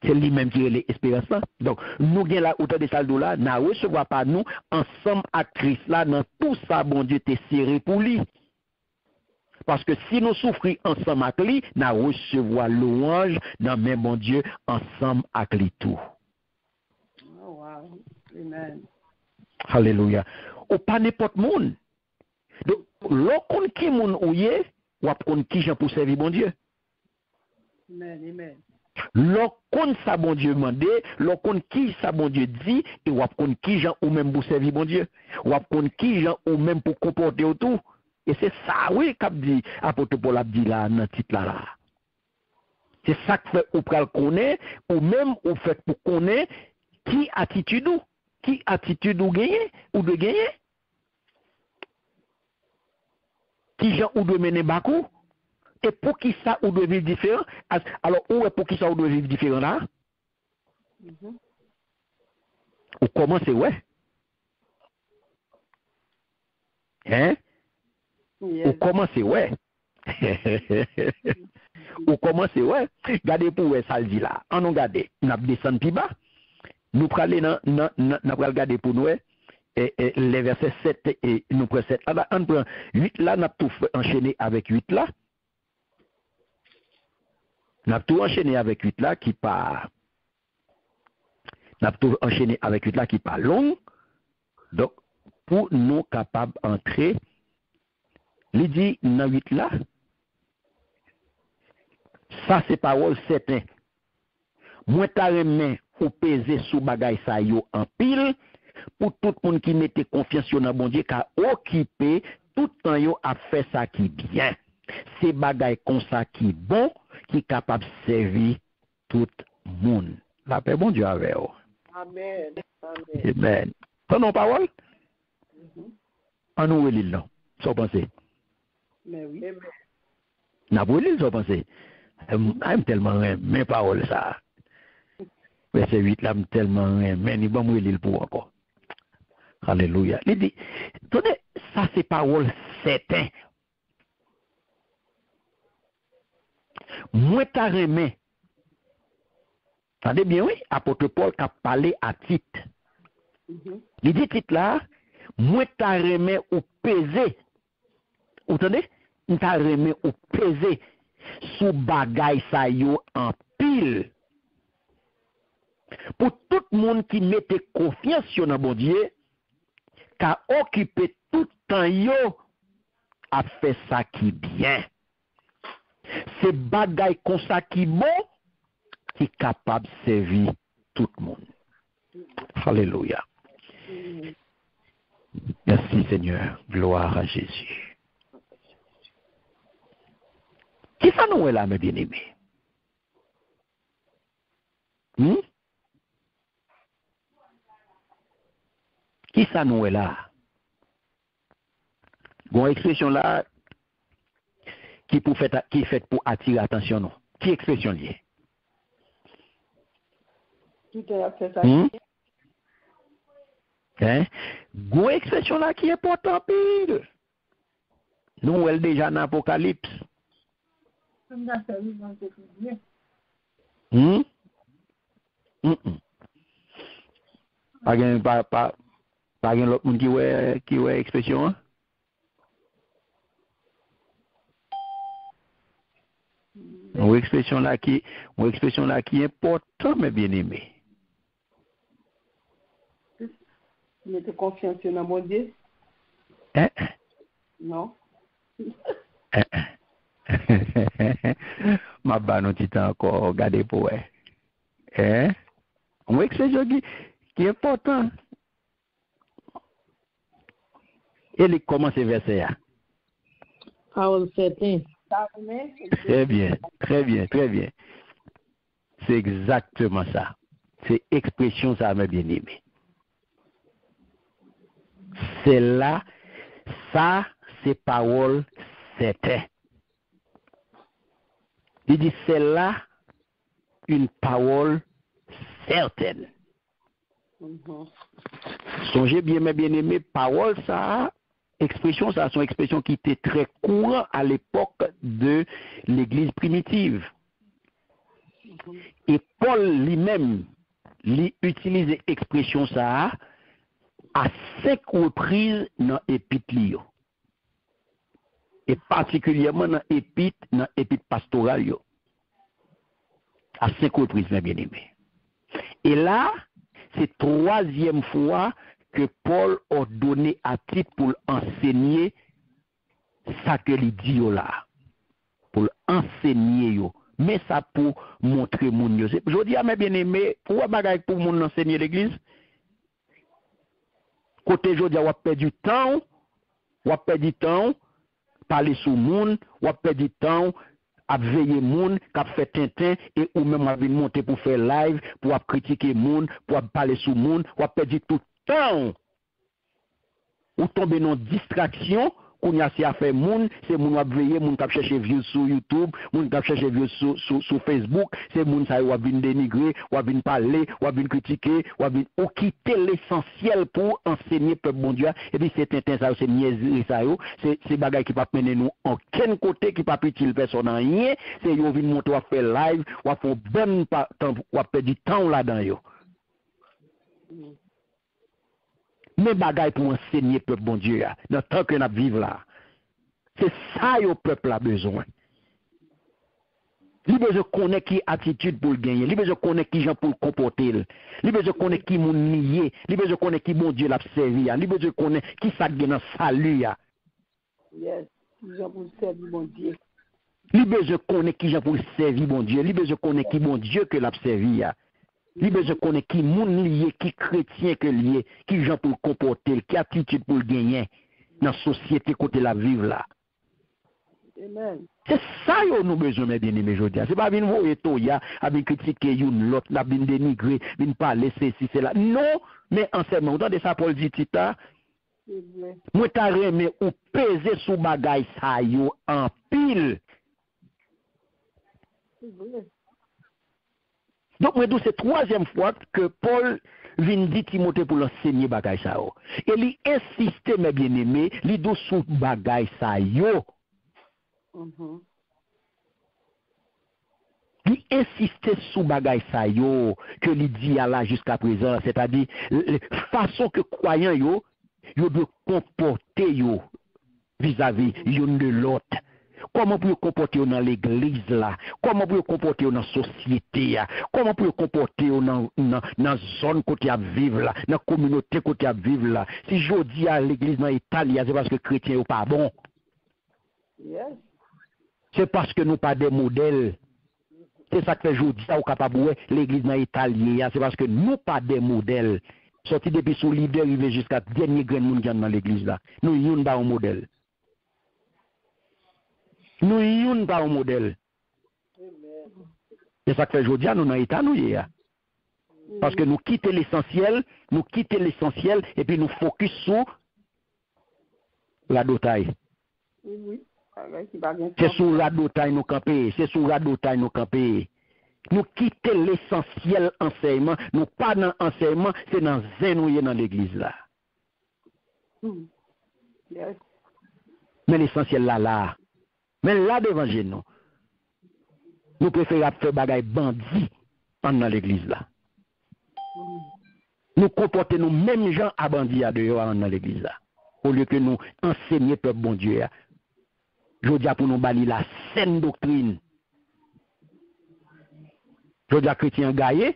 C'est lui-même qui est l'espérance. Donc, nous avons la hauteur de saldo là, nous recevons pas nous, ensemble avec Christ là, dans tout ça, bon Dieu, t'es serré pour lui. Parce que si nous souffrons ensemble avec lui, nous recevons louange dans même bon Dieu, ensemble avec lui tout. Oh, wow. Amen. Alléluia. Ou pas n'importe monde. Donc, l'on qui moun ouye, ou apprendre qui j'en pour servir bon Dieu. Amen. Amen. L'on ça bon Dieu mandé, l'on qui ça bon Dieu dit, et ou apprendre qui j'en ou même pour servir bon Dieu. Ou apprendre qui j'en ou même pour comporter autour. Et c'est ça, oui, qu'a dit apôtre Paul a dit là, dans titre là. C'est ça que fait ou pral connaître, ou même ou fait pour connaître qui attitude ou gagner, ou de gagner. Qui gens ou de mener bakou. Et pour qui ça ou de vivre différent. Alors, où est pour qui ça ou de vivre différent là? Ou comment c'est ouais? Hein? Yes. Ou comment c'est ouais? Ou comment c'est ouais? Gardez pour ouais ça le dit là. On nous garde. Nous descend plus bas. Nous prenons nous regarder pour nous et les versets 7 et nous prenons 7. Alors, on prend 8 là, nous tout enchaîné avec 8 là. Nous avons tout enchaîné avec 8 là qui part. Nous avons tout enchaîné avec 8 là qui part long. Donc, pour nous capables d'entrer, il dit dans 8 là, ça c'est parole certain. Moi ta remen ou peser sous bagay sa yo en pile pour tout le monde qui mette confiance dans bon Dieu qu'a occupé tout temps yo a fait ça qui bien. C'est bagay comme ça qui bon qui capable servir tout le monde. La paix bon Dieu avec vous. Amen. Amen. Amen. Ton parole? En nous relire là. Sans penser. Mais oui. Amen. N'a pas relire sans penser. J'aime tellement mes paroles ça. Verset 8 là, tellement mais il va me relire pour encore. Alléluia. Il dit, tenez, ça c'est parole certain. Moi ta remet Attendez bien, oui, apôtre Paul qui a parlé à Tite. Il dit Tite là, moi t'as remis ou pesé. Vous entendez? T'as remis ou pesé sous bagay sa yo en pile. Pour tout le monde qui mette confiance sur le bon Dieu, qui a occupé tout le temps yo, a fait ça qui bien. C'est bagay comme ça qui bon, qui est capable de servir tout le monde. Alléluia. Merci Seigneur. Gloire à Jésus. Qui ça nous est là, mes bien-aimés? Qui ça nous est là? Bon expression là qui est faite pour attirer l'attention non. Qui expression liée? Tout est fait ça. Bon expression là qui est important pile. Nous elle déjà dans l'Apocalypse. Pas l'autre monde qui ouais expression hein? Une expression là qui est important mes bien-aimés. Mettez confiance dans mon Dieu. Non. Ma banne tu t'as encore regardé pour une expression qui est important. Et comment c'est versé là? Parole certaine. Très bien. C'est exactement ça. C'est expression ça, mes bien-aimés. C'est là, ça, c'est parole certaine. Il dit, c'est là une parole certaine. Songez bien, mes bien-aimés, parole ça, expression ça, sont expressions qui étaient très courantes à l'époque de l'Église primitive. Et Paul lui-même, utilise expression ça à 5 reprises dans l'épître. Et particulièrement dans l'épître pastorale. À 5 reprises, mes bien-aimés. Et là, c'est 3e fois que Paul a donné à Tite pour enseigner ça que il dit là. Pour enseigner yo. Mais ça pour montrer moun yo. Je dis à mes bien-aimés, pourquoi bagay pour moun enseigner l'église? Côté je dis on perd du temps, parler sous moun, on perd du temps à veiller moun, qu'a fait tintin et ou même à venir monter pour faire live, pour critiquer moun, pour parler sous moun, on perd du tout temps. Ou tomber dans distraction, qu'on y a si à faire moun, c'est moun à veiller, moun qui chercher views sur YouTube, moun qui chercher views sur Facebook, c'est moun ça ou venir dénigrer, ou venir parler, ou venir critiquer, ou quitter l'essentiel pour enseigner peuple bon Dieu. Et puis c'est tintin ça, c'est niaiserie ça yo, c'est bagay qui pas mener nous en quel côté qui pas utile personne en rien, c'est yo venir monter ou faire live, ou faire bon temps, ou perdre du temps là-dedans yo. Mais bagay pour enseigner peuple bon Dieu dans le temps que nous vivons là. C'est ça que le peuple a besoin. Il besoin connaître qui attitude pour le gagner, il besoin connaître qui gens pour le comporter, il besoin connaître qui moun nier, il besoin connaître qui bon Dieu l'a servi, il besoin connaître qui ça gagne dans salut. Yes, qui gens pour servir bon Dieu. Il besoin connaître qui gens pour servir bon Dieu, il besoin connaître qui bon Dieu que l'a servi. Il besoin connaître qui moun lié, qui chrétien que lié, qui gens pour le comporter, qui attitude pour le gagner dans la société côté la vivre là. Amen. C'est ça que nous besoin mes bien-aimés aujourd'hui. C'est pas venir voir Toya, venir critiquer une l'autre, venir dénigrer, venir parler ceci c'est là. Non, mais enseignement, vous entendez ça Paul dit Tita. Moi t'a remet ou peser sous bagay ça yo en pile. Donc, c'est 3e fois que Paul vient dire Timothée pour l'enseigner bagay sa yo. Et il insiste, mes bien-aimés, il dit sous bagay sa yo. li insiste sous bagay sa yo que li dit à là jusqu'à présent, c'est-à-dire façon que croyant yo doit comporter yo vis-à-vis yon de l'autre. Comment pour comporter dans l'église là? Comment pour comporter dans la société là? Comment pour comporter dans la zone côté à vivre là, dans la communauté côté à vivre là? Si je dis à l'église dans l'Italie, c'est parce que les chrétiens sont pas bon. Yes. C'est parce que nous pas des modèles. C'est ça que fait aujourd'hui ça au capable l'église dans l'Italie, c'est parce que nous pas des modèles. Sorti depuis sous leader arrivé jusqu'à dernier grain monde dans l'église là. Nous yon pas un modèle. Nous yon pas un modèle. C'est ça que fait aujourd'hui nous dans l'état nous hier. Parce que nous quittons l'essentiel et puis nous focus sur la dotaille. Oui. C'est sur la dotaille nous camper, c'est sur la dotaille nous camper. Nous quittons l'essentiel enseignement, nous pas dans enseignement, c'est dans zénouiller dans l'église là. Yes. Mais l'essentiel là. Mais là devant nous. Nous préférons faire bagaille bandit dans l'église là. Nous comporter nous mêmes gens à bandit à dehors dans l'église là. Au lieu que nous enseigner peuple bon Dieu. Je dis pour nous bali la saine doctrine. Je dis à chrétien gaillé,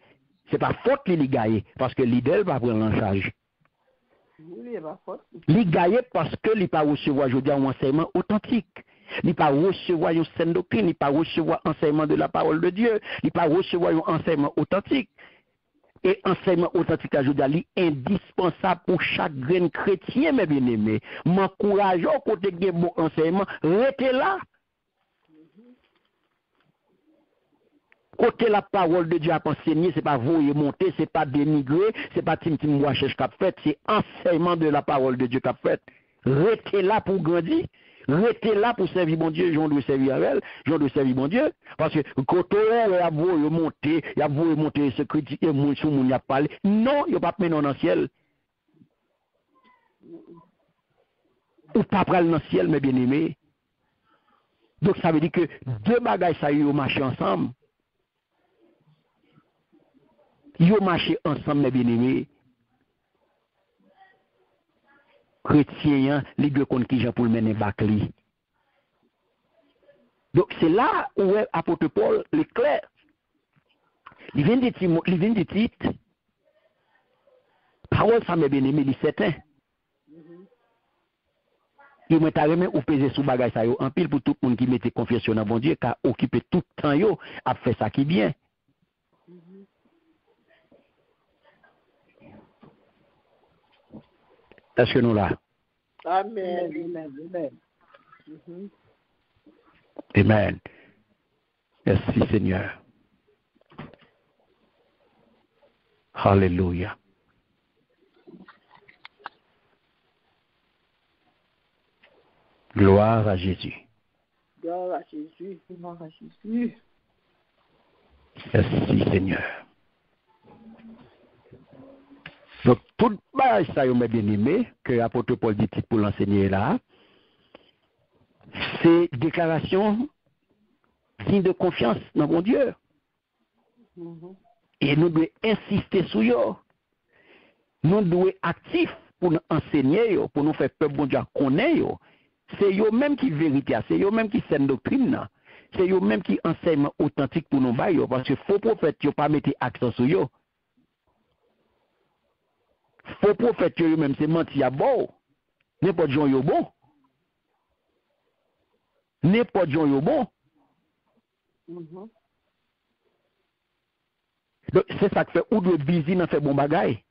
c'est pas faute li gaillé parce que l'idée va prendre en charge. Li gaillé parce que li pas recevoir je dis un enseignement authentique. Il pas recevoir une saine doctrine, il pas recevoir enseignement de la parole de Dieu, il pas recevoir un enseignement authentique. Et enseignement authentique, je dis, indispensable pour chaque grain chrétien, mes bien-aimés. M'encourage au côté de bon enseignement, restez là. Côté la parole de Dieu à enseigner, c'est pas voyer monter, c'est pas dénigrer, c'est pas tim moi cherche qu'a fait, c'est enseignement de la parole de Dieu qu'a fait. Restez là pour grandir. Restez là pour servir mon Dieu, j'en dois servir elle, j'en dois servir mon Dieu. Parce que quand on a voulu monter, il a voulu monter ce critique et mon sous mon y a parlé. Non, il n'y a pas de dans le ciel. Ou pas prendre dans le ciel, mes bien-aimés. Donc ça veut dire que deux bagages ça y ont marché ensemble. Ils ont marché ensemble, mes bien-aimés. Chrétien, les deux comptes qui j'ai pour le mener Bacli. Donc c'est là où est apôtre Paul l'éclair. Il vient de titre. Parole ça m'a bien aimé, il est certain. Il m'a carrément ou peser sous bagage ça yo en pile pour tout le monde qui mettait confiance dans bon Dieu car occuper tout le temps yo a fait ça qui bien. Est-ce que nous là? Amen. Amen. Amen. Merci Seigneur. Alléluia. Gloire à Jésus. Gloire à Jésus. Gloire à Jésus. Merci Seigneur. Donc, tout base ça, m'a bien aimé, que l'apôtre Paul dit pour l'enseigner là, c'est déclaration digne de confiance dans mon Dieu. Et nous devons insister sur eux. Nous devons être actifs pour nous enseigner, pour nous faire peuple bon Dieu connaître. C'est eux même qui vérité, c'est eux même qui scène doctrine. C'est eux même qui enseignent authentique pour nous bailler, parce que faux prophète, ils pas mettre accent sur eux. Faux prophète eux-mêmes c'est menti à bon. N'importe gens yo bon. N'importe gens yo bon. Donc c'est ça que fait ou de busy dans fait bon bagay.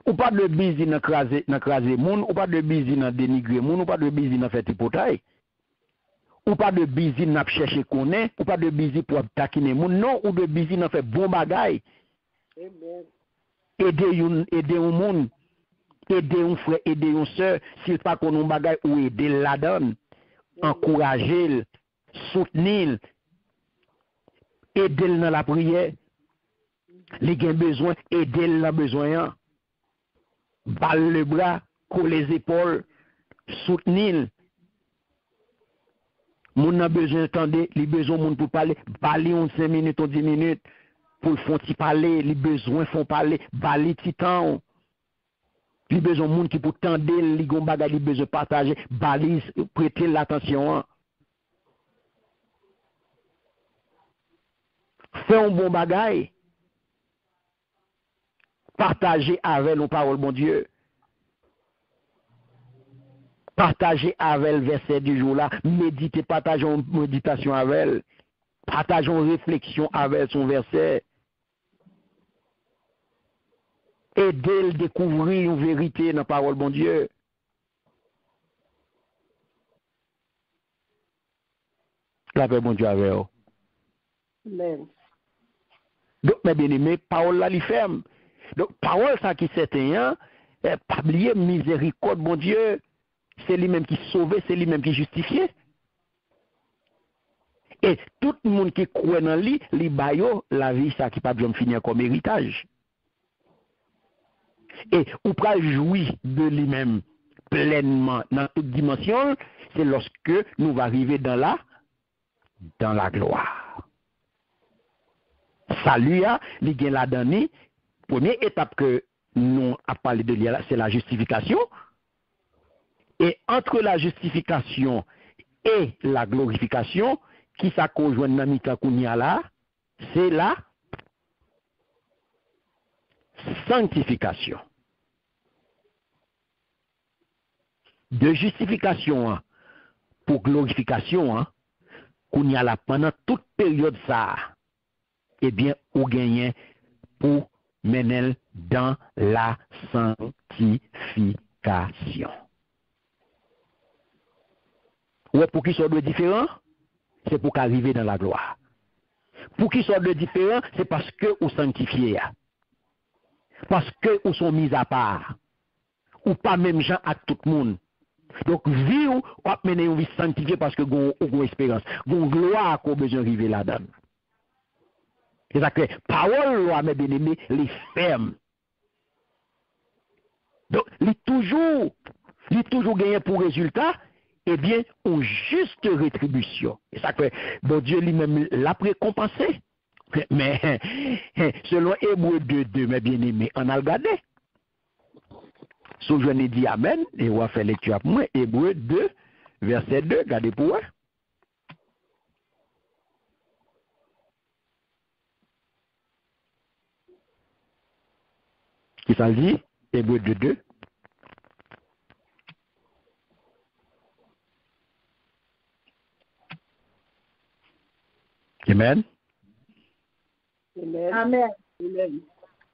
Ou pas de busy dans craser monde, ou pas de busy dans dénigrer monde, ou pas de busy dans faire tipotaille. Ou pas de busy dans chercher connaître, ou pas de busy pour taquiner monde, non, ou de busy dans faire bon bagay. Amen. Aider un monde, aider un frère, aider une soeur, s'il pas qu'on a bagay ou aider la donne, encourager, soutenir, aider dans la prière, les gens besoin, aider dans le besoin, balle le bras, coller les épaules, soutenir, Moun a besoin d'entendre, il besoin moun pour parler, parler en 5 minutes ou 10 minutes, pour le font parler, il besoin font parler, parler petit temps. Il besoin moun qui pour tendre, il gon bagay, il besoin partager, balise, prêter l'attention. Fais un bon bagay. Partager avec nos paroles, mon Dieu. Partagez avec le verset du jour là. Méditez, partageons une méditation avec elle. Partageons une réflexion avec son verset. Aidez-le à découvrir une vérité dans la parole, mon Dieu. La paix, mon Dieu, avec vous. Amen. Donc, mes bien-aimés, parole là, il ferme. Donc, parole ça qui s'éteint, pas oublier miséricorde, mon Dieu. C'est lui-même qui sauve, c'est lui-même qui justifie. Et tout le monde qui croit dans lui, li bayo la vie ça qui pas besoin de finir comme héritage. Et ou pas jouir de lui-même pleinement dans toute dimension, c'est lorsque nous va arriver dans la gloire. Salut, li gen la dani, première étape que nous a parlé de là, c'est la justification. Et entre la justification et la glorification, qui ça conjoint dans Mita là, c'est la sanctification. De justification pour glorification, Kounia là pendant toute période ça, eh bien, ou gagnez pour mener dans la sanctification. Ouais, pour qu'ils soient de différents, c'est pour qu'arriver dans la gloire. Pour qu'ils soient de différents, c'est parce que vous sanctifiez. Parce que vous sont mis à part. Ou pas même gens à tout le monde. Donc, vie ou mener une vie sanctifiée parce que vous avez une espérance. Vous avez une gloire qu'on a besoin d'arriver là-dedans. C'est ça que parole, loi, mes bien-aimés, les ferme. Donc, il toujours gagné pour résultat, eh bien, une juste rétribution. Et ça que bon Dieu lui-même l'a récompensé. Mais, selon Hébreu 2, mes bien-aimés, on a regardé. So, je n'ai dit Amen, et on va faire lecture après moi, Hébreu 2, verset 2, regardez pour moi. Qui ça dit? Hébreu 2. Amen. Amen. Amen. Amen.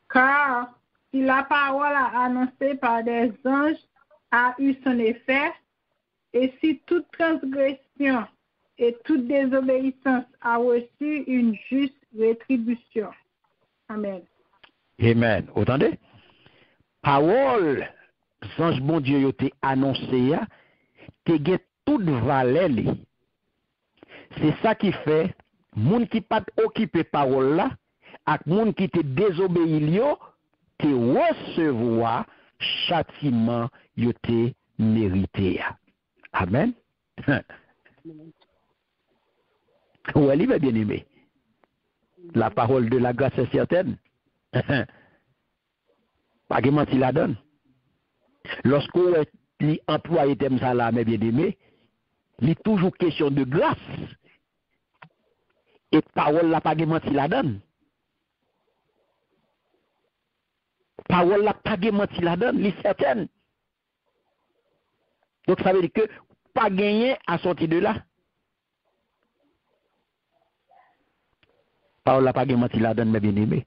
Car si la parole annoncée par des anges a eu son effet, et si toute transgression et toute désobéissance a reçu une juste rétribution. Amen. Amen. Vous entendez? Parole, sans bon Dieu yo te annoncé, te gen toute valeur. C'est ça qui fait, moun qui pas occupé parole là, ak moun qui te désobéi yo, te recevoir châtiment yo te mérité. Amen. Ouais, il va bien aimé. La parole de la grâce est certaine. Pas que menti la donne. Lorsqu'on est employé thème ça là, mes bien-aimés, il est toujours question de grâce. Et parole la pas que menti la donne. Parole la pas que menti la donne, il est certaine. Donc ça veut dire que pas gagner à sortir de là. Parole la pas que menti la donne, mes bien-aimés.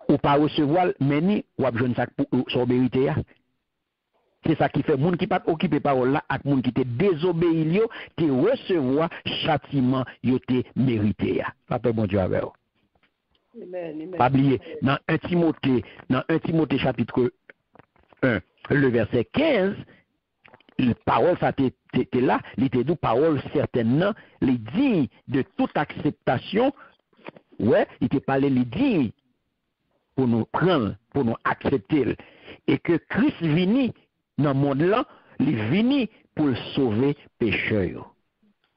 Ou pas recevoir, mais ni ou besoin ça pour son vérité. C'est ça qui fait moun qui pas occupé parole là, ak moun qui te désobéi yo, te recevoir châtiment yo te mérité. Papa bon Dieu avec vous. Amen. Pas oublier dans 1 Timothée chapitre 1, le verset 15, la parole ça était là, il était dit parole certainement, les digne de toute acceptation. Ouais, il te parlait les digne pour nous prendre, pour nous accepter. Et que Christ vini dans le monde là, il vini pour sauver pécheurs.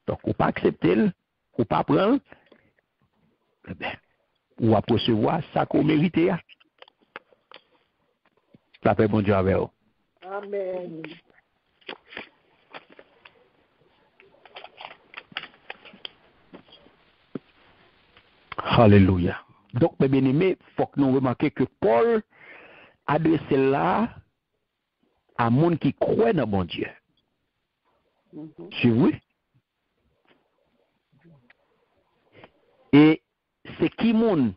Donc, ou pas accepter, ou pas prendre, eh bien, ou à recevoir ça qu'on mérite. La paix, bon Dieu, avec vous. Amen. Alléluia. Donc, mes bien-aimés, il faut que nous remarquions que Paul adresse là à monde qui croit dans bon Dieu. C'est vrai. Et c'est qui monde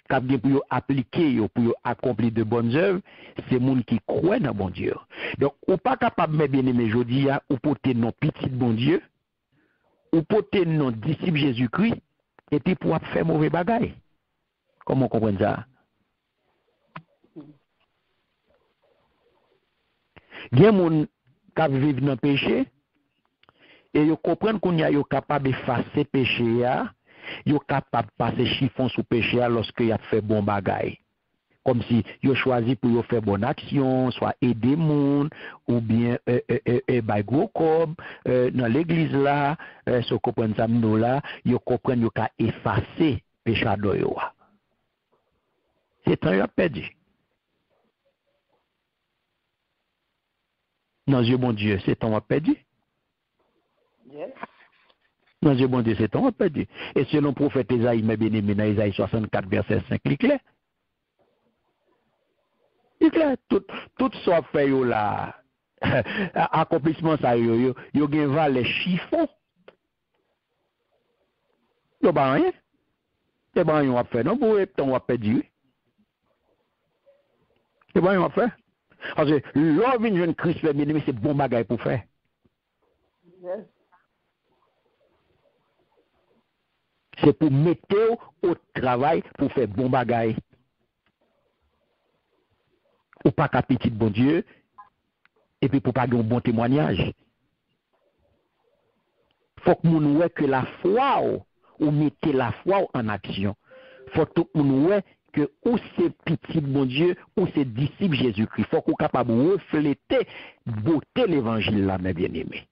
qui a bien pour appliquer, pour accomplir de bonnes œuvres, c'est monde qui croit dans bon Dieu. Donc, ou pas capable, mes bien-aimés, je dis, ou porter non petit bon Dieu, ou porter non disciple Jésus-Christ, et puis pour faire mauvais bagaille. Comment on comprend ça? Il y a des gens qui vivent dans le péché, et ils comprennent qu'on est capable d'effacer le péché, ils sont capables de passer chiffon sous le péché lorsqu'ils ont fait bon bagaille. Comme si ils ont choisi pour faire bonne action, soit aider les gens, ou bien gros cob dans l'église là, si vous comprenez ça, là, ils comprennent qu'ils ont effacé le péché de eux. C'est temps qu'ils ont perdu. Dans Dieu, bon Dieu, c'est temps qu'ils ont perdu. Yes. Dans Dieu, bon Dieu, c'est temps qu'ils ont perdu. Et selon le prophète Isaïe, mes bien-aimés, dans Isaïe 64, verset 5, il est clair. Il est clair, tout ça fait là, accomplissement ça, yo gen les chiffons. Yo ba rien. C'est pas rien à faire, non, pour être on va perdu. C'est pas rien à faire. Parce que l'homme vient de Christ, bien-aimé, c'est bon bagage pour faire. Yes. C'est pour mettre au travail pour faire bon bagage. Ou pas qu'à petit bon Dieu, et puis pour pas avoir un bon témoignage. Faut que nous voyons que la foi, ou mettez la foi en action. Faut que nous voyons que ou c'est petit bon Dieu, ou c'est disciple Jésus-Christ. Faut qu'on soit capable de refléter beauté l'évangile là, mes bien-aimés.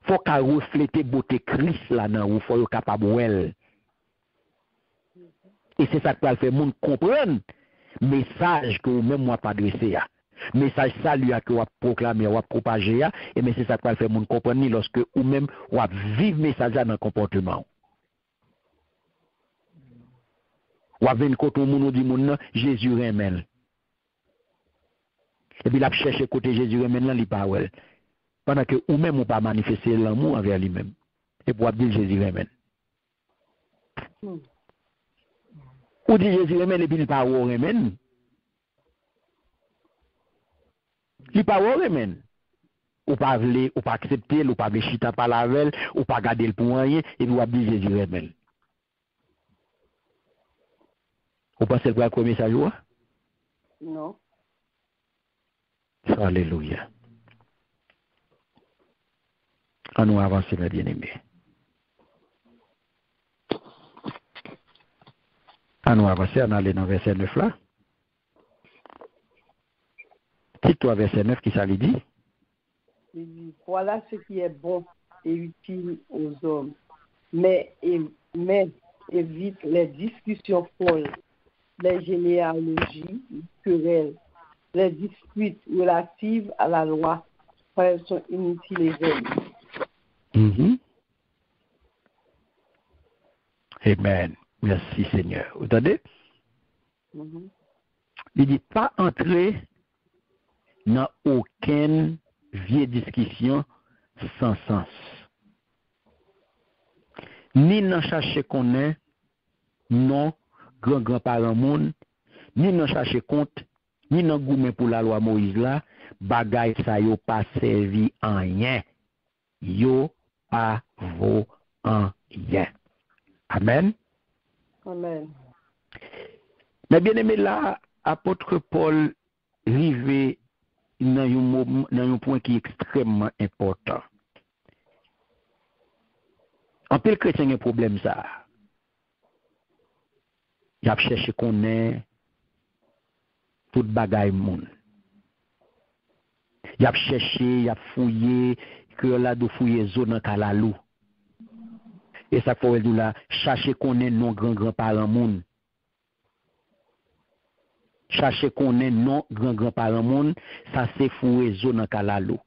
Faut qu'on refléter beauté Christ là, ou faut qu'on capable de. Et c'est ça qui va faire le monde comprendre message que vous-même moi pas adressé. Message salut que vous proclamer, vous propager, et mais c'est ça qui va faire le monde comprendre lorsque vous-même vous vivre message dans le comportement. Ou avec côté monde dit monde Jésus remène. Et puis il chercher côté Jésus remène là, il pas ouais. Pendant que vous-même vous pas manifester l'amour envers lui-même. Et pour dire Jésus remène. Ou dit Jésus remène et puis il pas remène. Il pas remène. Ou pas vle, ou pas accepter, ou pas vle chita par la velle, ou pas garder le pour rien, et vous dire Jésus remène. Vous pensez que le message ou? Non. Alléluia. On nous avance, mes bien-aimés. On nous avance, on aller dans verset 9 là. Titre verset 9 qui ça lui dit? Il dit, voilà ce qui est bon et utile aux hommes. Mais évite les discussions folles, les généalogies, les querelles, les disputes relatives à la loi, car elles sont inutiles et vaines. Amen. Merci Seigneur. Vous entendez? Il dit pas entrer dans aucune vieille discussion sans sens. Ni dans chercher qu'on est, non, grand-parent monde, ni dans chercher compte, ni dans gourmet pour la loi Moïse là, bagay ça yo pas servi en rien. Yo pas vaut en rien. Amen. Amen. Mais bien aimé là, apôtre Paul rivé dans un point qui est extrêmement important. En pile chrétien a un problème ça. Il a cherché qu'on est tout bagaille monde. Il a cherché, il a fouillé, que là de fouiller zone kalalou. Et ça faut dire là chercher connaît non grand-parents moun. Chercher connaît non grand-parents moun, ça c'est fouiller zone kalalou.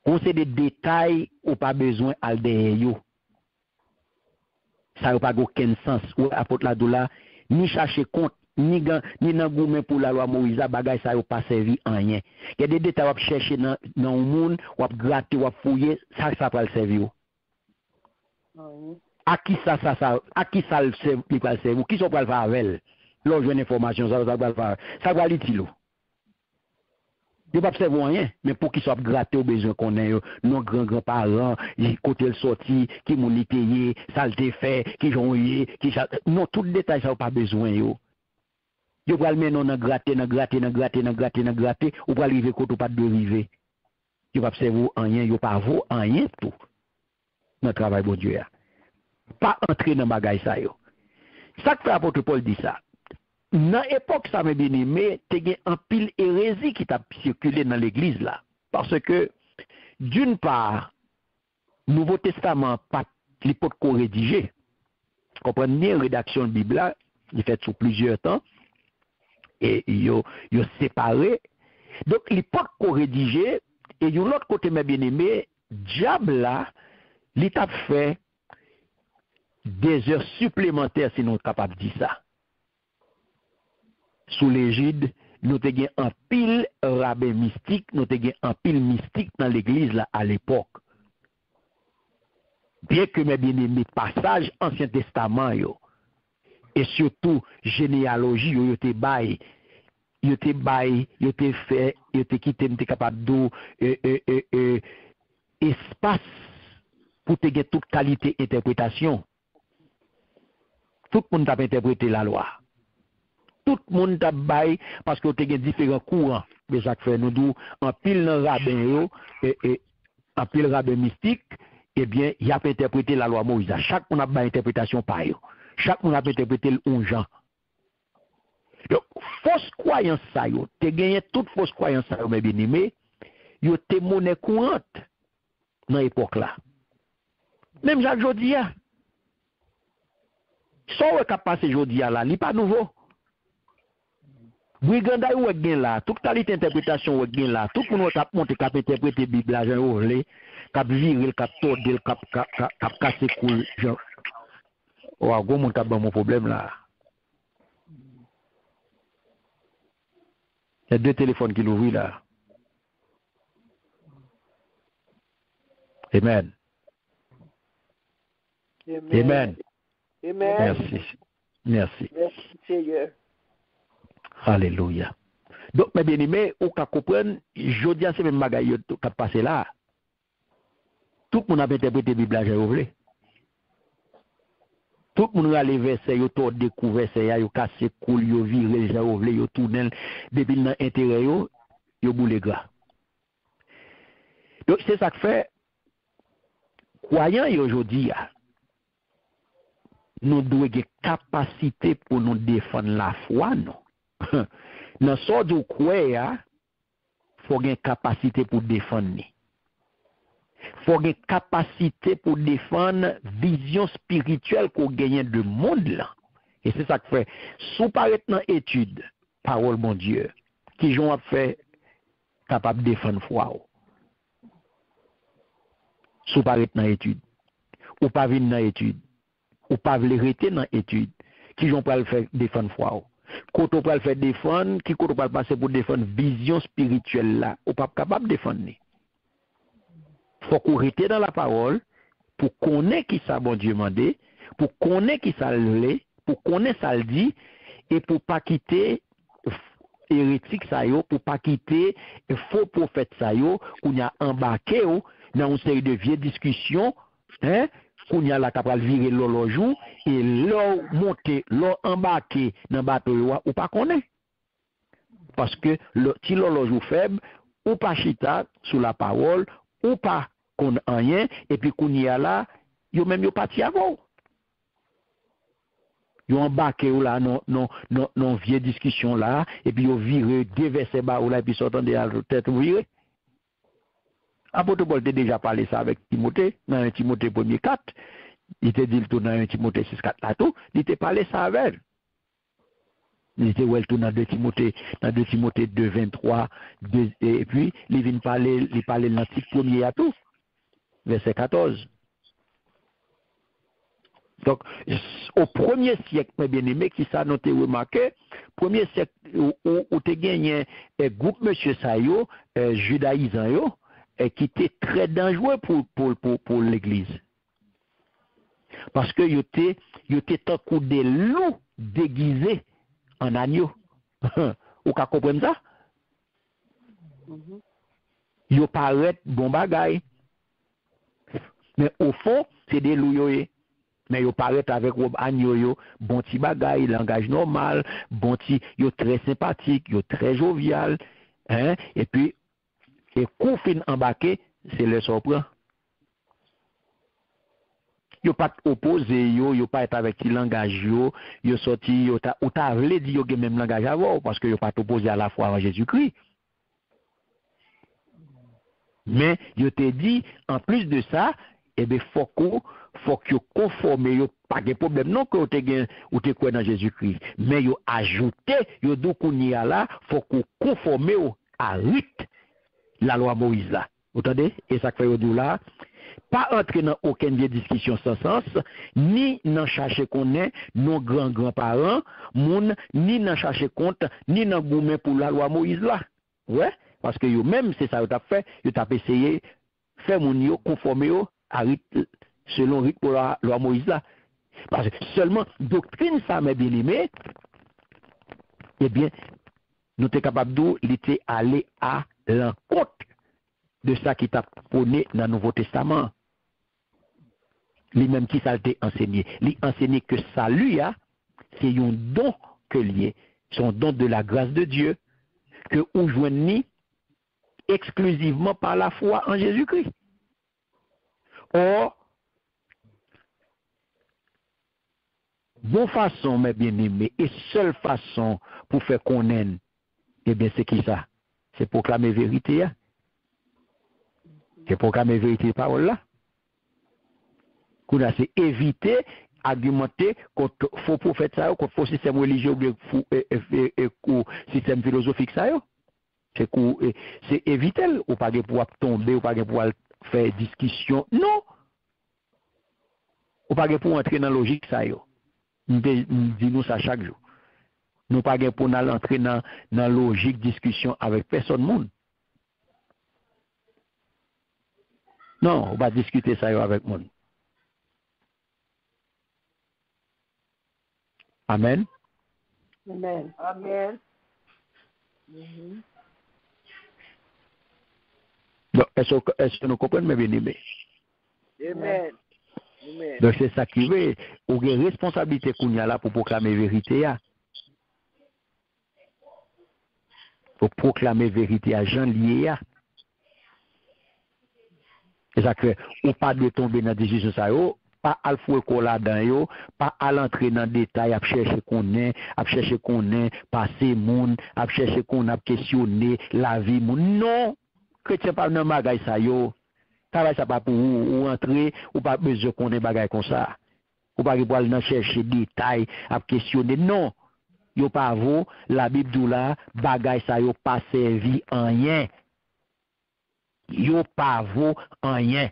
On sait des détails ou pas besoin al derrière yo. Ça n'a pas aucun sens. Ou apôtre la doula ni chercher compte ni nan goumen pour la loi Moïse bagay ça n'a pas servi en rien. Il y a des détails à chercher dans le monde, ou à gratter, ou à fouiller, ça va le servir. À qui ça à qui ça le servir? Qui sont pas le faire avec? Là, j'ai une information, ça va le faire. Ça va l'utile. Il ne pas servir rien, mais pour qu'ils soient grattés au besoin qu'on ait, nos grands-parents, côté le sorti, qui m'ont payé, ça le fait, qui ont eu, qui non, tout le détail, ça n'a pas besoin. Yo va le mettre dans gratter, ou va arriver côté ou pas de dériver. Il va servir rien, il pas vaut rien tout. Notre travail, bon Dieu. Pas entrer dans le bagage ça. Ça que fait l'apôtre Paul dit ça. Dans l'époque, ça m'a bien aimé, il y a un pile hérésie qui t'a circulé dans l'église là. Parce que, d'une part, Nouveau Testament, pas l'époque qu'on rédigeait. Comprenez, une rédaction de Bible là, il fait sur plusieurs temps, et il a séparé. Donc, l'époque qu'on rédigeait, et de l'autre côté, m'a bien aimé, diable là, il t'a fait des heures supplémentaires si nous sommes capables de dire ça. Sous l'égide, nous avons un pile rabbin mystique, nous avons un pile mystique dans l'église là à l'époque. Bien que mes bien-aimés passages Ancien Testament yo, et surtout généalogie yo te bail, yo te fait, yo te quitté, m'te capable de espace pour te gagner toute qualité d'interprétation. Tout le monde a interprété la loi. Tout le monde a bail parce que tu as différents courants. Mais ça fait nous d'où en pile rabbin et en pile rabbin mystique, eh bien, il a interprété la loi Moïse. Chaque monde a une interprétation pareille. Chaque monde a interprété le Jean. Donc, fausse croyance ça yo, tu gagné toute fausse croyance ça yo, mes bien-aimés, yo te monnaie courante dans l'époque là. Même Jacques Jodia. Ça qui a passé Jodia là, n'est pas nouveau. Briganda ou gen là, toute qualité d'interprétation ou gen là, tout le monde a monté cap interpréter Bible là, Jean Ovelé, cap virer, cap tordre, cap casser cool, Jean. Oh, gros monde a mon problème là. Il y a deux téléphones qui l'ouvrent là. Amen. Amen. Amen. Merci. Merci. Merci, Seigneur. Alléluia. Donc, mes bien-aimés, vous comprenez, je dis à ces mêmes bagailles qui ont passé là. Tout le monde a interprété la Bible à Jéhovah. Tout le monde a les versets, ils ont découvert ça, ils ont cassé cool, ils ont viré Jéhovah, ils ont tourné, depuis l'intérieur, ils ont boulé gras. Donc, c'est ça que fait, croyants aujourd'hui, nous devons avoir capacité pour nous défendre la foi, non? Dans ce du quoi, il faut avoir une capacité pour défendre. Il faut avoir une capacité pour défendre la vision spirituelle qu'on gagne de monde là. Et c'est ça que fait. Sous paraître dans l'étude, parole mon Dieu, qui j'ont fait capable de défendre la foi. Sous paraître dans l'étude, ou pas venir dans l'étude, ou pas venir rester dans l'étude, qui j'ont pas le faire défendre la foi. Quand on peut le faire défendre, qui peut le passer pour défendre vision spirituelle là, ou pas capable de défendre. Il faut qu'on reste dans la parole pour connaître qui ça bon Dieu mandé, pour connaître qui ça le pour connaître ça le dit, et pour pas quitter hérétique ça yo, pour pas quitter faux prophète ça yo, qu'on a embarqué dans une série de vieilles discussions, hein? Qu'on y a la capable virer l'horloge et l'eau monter, l'eau embarquer dans le bateau ou pas connaître. Parce que si l'horloge faible, ou pas chita sous la parole, ou pas qu'on rien, et puis qu'on y a là, yo même yo parti avant. Yo embarqué ou là non vieille discussion là, et puis yo viré deux versets bas ou là, et puis sortant de la tête viré. Apôtre Paul a déjà parlé ça avec Timothée, dans 1 Timothée 1er 4. Il te dit tout dans 1 Timothée 6, 4 là tout. Il te parlé ça avec elle. Il était tout dans 2 Timothée 2, 23, et puis il vient parler l'antique premier à tout, verset 14. Donc, au premier siècle, mes bien-aimés, qui ça noté remarqué, premier siècle où tu gagné un groupe monsieur Sayo, judaïsant, qui était très dangereux pour l'église. Parce que il était tant coup des loups déguisés en agneau. Vous comprenez ça? Ils paraissent bon bagay. Mais au fond, c'est des loups. Mais ils paraissent avec robe agneau, bon petit bagay, langage normal, bon petit, ils très sympathique, ils très jovial. Hein? Et puis, et coup fin embarqué, c'est le surprend. Yo pas opposé yo pas être avec ti langage yo sorti ou ta vle di yo gen même langage avant parce que yo pas opposé à la foi en Jésus-Christ. Mais yo te dit en plus de ça, ben faut que yo conforme yo pas de problème non que ou te croit dans Jésus-Christ, mais yo ajouté yo dou kounya là, faut qu'on conforme à rite la loi Moïse là. Vous entendez? Et ça fait yo dou là pas entrer dans aucune discussion sans sens, ni dans chercher qu'on est nos grands-grands-parents, ni dans chercher compte, ni dans goumer pour la loi Moïse là. Ouais, parce que même c'est ça que tu as fait, tu as essayé faire mon yo conformer à selon rite pour la loi Moïse là. Parce que seulement doctrine ça mes bien-aimés, eh bien nous sommes capables d'être allé à l'encontre de ça qui t'a prôné dans le Nouveau Testament. Lui-même qui ça a été enseigné. Lui enseigné que salut, c'est un don que lié. C'est un don de la grâce de Dieu que on joignit exclusivement par la foi en Jésus-Christ. Or, bonne façon, mes bien-aimés, et seule façon pour faire connaître, eh bien, c'est qui ça? C'est proclamer vérité. C'est proclamer vérité parole là. C'est éviter argumenter contre faux prophète ça contre faux système religieux ou système philosophique ça c'est éviter ou pas pouvoir tomber ou pas pouvoir faire discussion non ou pas pour entrer dans logique ça nous disons ça chaque jour nous pas pour entrer dans logique discussion avec personne monde non on va discuter ça avec monde. Amen. Amen. Amen. Mm-hmm. Donc, est-ce que nous comprenons, mes bien-aimés? Amen. Amen. Donc, c'est ça qui veut. Ou une responsabilité qu'on y a là pour proclamer la vérité. Pour proclamer la vérité à Jean lié. C'est ça que, ou pas de tomber dans des décisions ça, pas à le fouer là dans yo, pas à l'entrer dans le détail, à chercher qu'on est, passer monde, à chercher qu'on a questionné la vie monde. Non, chrétien pas dans bagay ça yo. Travail ça pas pour ou entrer ou pas besoin qu'on ait bagay comme ça. Ou pas pour aller chercher détail, à questionner. Non. Yo pas vous, la Bible dit là, bagay ça yo pas servi en rien. Yo pas vous en rien.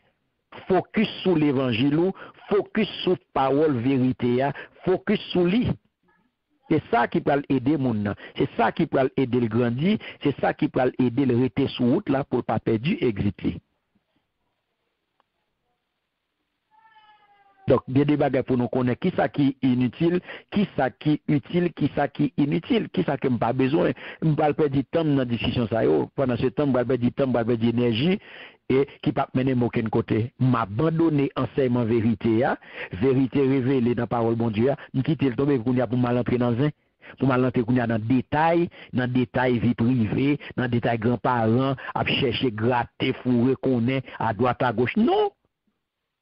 Focus sur l'évangile, focus sur parole vérité, focus sur lui. C'est ça qui peut aider mon nom. C'est ça qui peut aider le grandir, c'est ça qui peut aider le rester sur route là pour pas perdre exit. Donc, bien des bagages pour nous connaître qui ça qui est inutile, qui ça qui est utile, qui ça qui est inutile, qui ça que m'pas besoin, m'pas perdre du temps dans la discussion ça yo. Pendant ce temps, m'pas perdre du temps, m'pas perdre d'énergie et qui pas mener aucun côté. M'abandonner enseignement vérité vérité révélée dans parole bon Dieu, m'quitter le tomber pour mal entrer dans un pour mal entrer dans détail vie privée, dans détail grands-parents, à chercher gratter, fourrer connaître à droite à gauche. Non.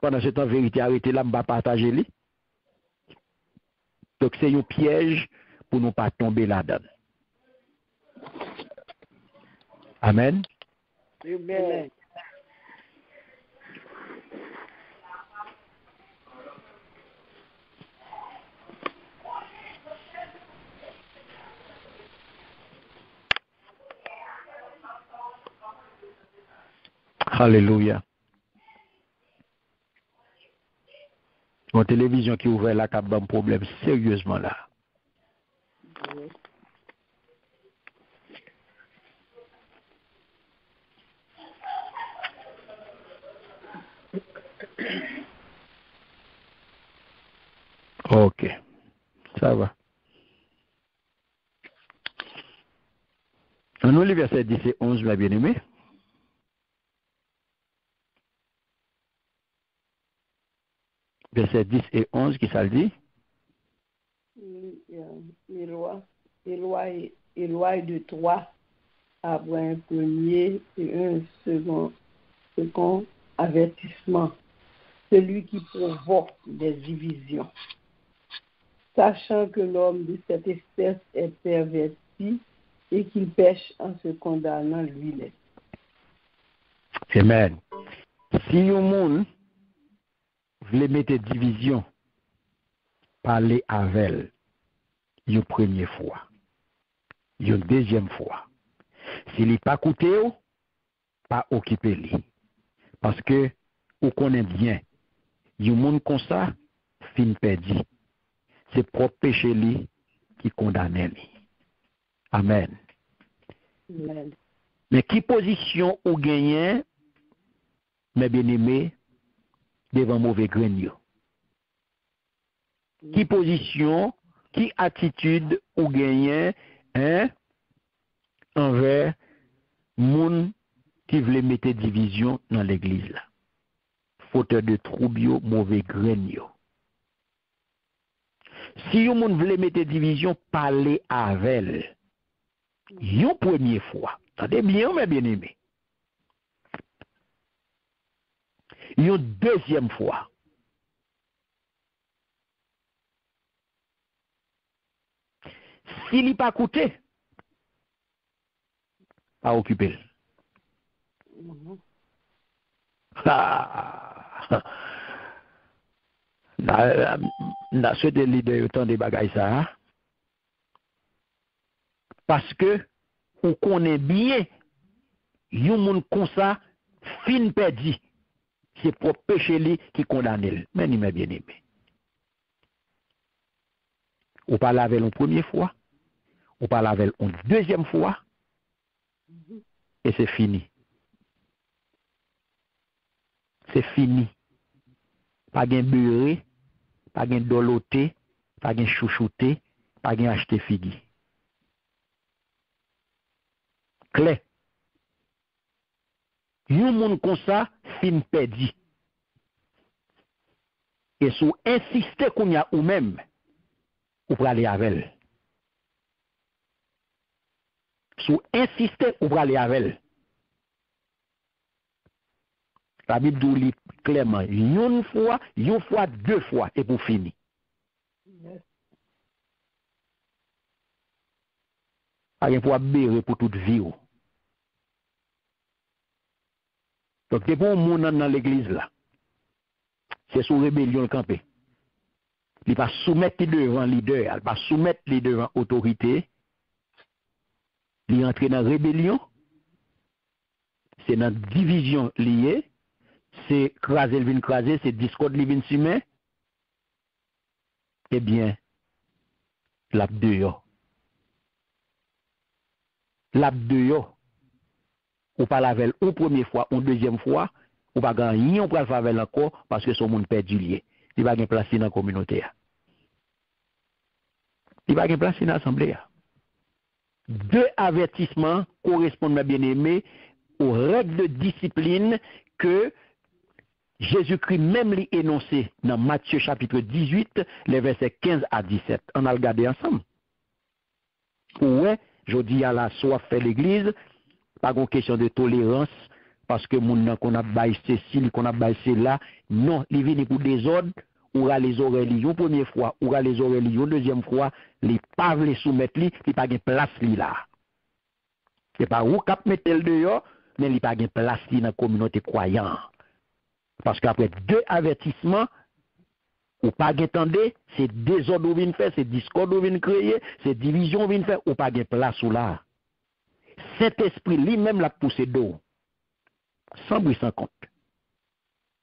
Pendant ce temps, vérité arrêtée là, je ne vais pas partager. Donc, c'est un piège pour ne pas tomber là-dedans. Amen. Amen. Alléluia. Une télévision qui ouvre là, qui a un problème sérieusement là. Ok, ça va. On nous lit verset 10 et 11, mes bien-aimés. Verset 10 et 11, qui ça le dit? Éloi de toi après un premier et un second avertissement. Celui qui provoque des divisions. Sachant que l'homme de cette espèce est perverti et qu'il pêche en se condamnant lui-même. Amen. Si un monde voulait mettre division, parler avec elle, une première fois, une deuxième fois. S'il n'est pas écouté, pas occupé lui. Parce que, on connaît bien, un monde comme ça, fin perdu. C'est propre péché lui qui condamne lui. Amen. Amen. Mais qui position ou gagnant, mes bien-aimés, devant mauvais grain? Qui position, qui attitude ou gagnant, envers moun qui voulait mettre division dans l'église là. Fauteur de trouble, mauvais grain. Si yon moun voulait mettre division, parler avec elle. Yon première fois. Attendez bien, mes bien-aimés. Yon deuxième fois. S'il n'est pas écouté, pas occupé. N'a souhaité leader autant de bagailles ça. Parce que on connaît bien yon moun comme ça fin perdu. C'est pour péché li qui condamne. Mais il m'a bien aimé. On parle avec une première fois, on parle avec une deuxième fois, et c'est fini. C'est fini. Pas gain beurré, pas gain doloté, pas gain chouchouté, pas gain acheter figi. Clair. Yon moun comme ça, fin perdu. Et sous insister qu'on y a ou même, ou pour aller avec elle. Sous insister ou pour aller avec elle. La Bible dit clairement, une fois, deux fois, et pour finir. Yes. Pas de pour bérer pour toute vie. Donc, c'est pour un monde dans l'église là. C'est sous rébellion le campé. Il va soumettre devant leader, il va soumettre les devant autorité. Il entre dans rébellion. C'est dans division liée. C'est craser le vin craser, c'est discorde le vin sumer. Eh bien, l'abde yo. Ou pas la veille une première fois, une deuxième fois, ou pas gagner, on peut le faire encore parce que son monde perdu lié. Il va gagner place dans la communauté. Il va gagner place dans l'assemblée. Deux avertissements correspondent, mes bien-aimés, aux règles de discipline que Jésus-Christ même l'a énoncé dans Matthieu chapitre 18, les versets 15 à 17. On a regardé ensemble. Ouais, je dis à la soif fait l'église, pas une question de tolérance, parce que mon qu'on a baissé ceci, qu'on a baissé là, non, il vient pour des ordres, ou les oreilles une première fois, ou les oreilles une deuxième fois, les pas les soumettre, il pas de place là. C'est pas où cap mettre le dehors, mais il pas de place dans la communauté croyante. Parce qu'après deux avertissements, ou pas d'entendre, c'est désordre ou vient faire, c'est discorde ou vient créer, c'est division ou vient faire, ou pas de place ou là. Cet esprit lui-même l'a poussé d'eau. sans bruit, sans compte.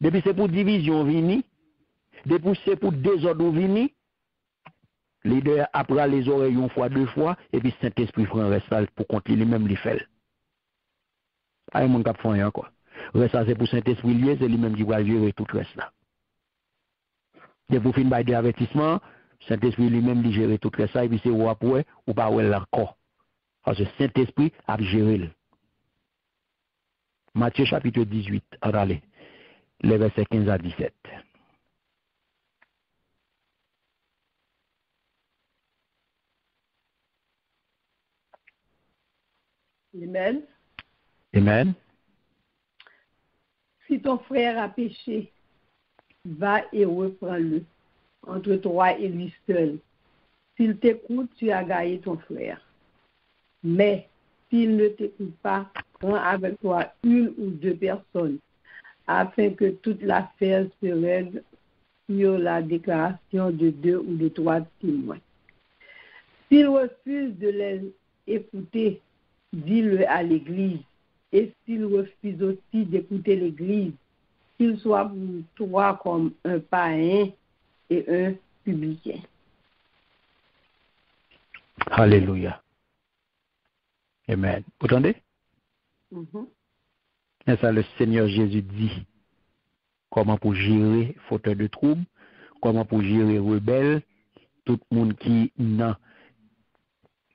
Depuis c'est pour division vini, depuis c'est pour désordre vini, leader après les oreilles une fois, deux fois, et puis Saint-Esprit prend reste pour compter lui-même les fait. Ah, mon cap font rien quoi. Reste c'est pour Saint-Esprit lié, c'est lui-même qui va gérer tout le reste là. Et pour finir des avertissements, Saint-Esprit lui-même dit gérer tout le reste là, et puis c'est ou après, ou pas ou encore. Parce que Saint-Esprit a géré. Matthieu chapitre 18, allez, les versets 15 à 17. Amen. Amen. Si ton frère a péché, va et reprends-le entre toi et lui seul. S'il t'écoute, tu as gagné ton frère. Mais s'il ne t'écoute pas, prends avec toi une ou deux personnes, afin que toute l'affaire se règle sur la déclaration de deux ou de trois témoins. S'il refuse de les écouter, dis-le à l'Église. Et s'il refuse aussi d'écouter l'Église, qu'il soit pour toi comme un païen et un publicain. Alléluia. Amen. Vous entendez? Et ça, le Seigneur Jésus dit comment pour gérer fauteur de troubles, comment pour gérer rebelle, tout le monde qui n'a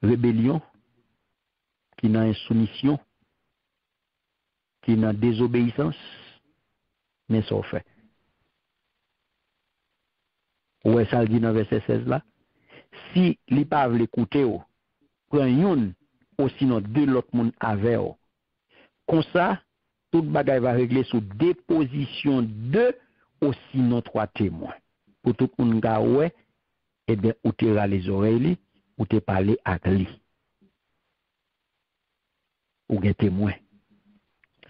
rébellion, qui n'a insoumission, qui n'a désobéissance, mais ça fait. Ouais, ça le dit dans le verset 16 là. Si les pas veulent écouter, prend une ou sinon deux l'autre monde avec. Comme ça, toute bagaille va régler sous déposition de ou sinon trois témoins. Pour tout le monde qui ouais, eh bien, ou tu les oreilles, ou tu parler avec lui. Ou un témoin.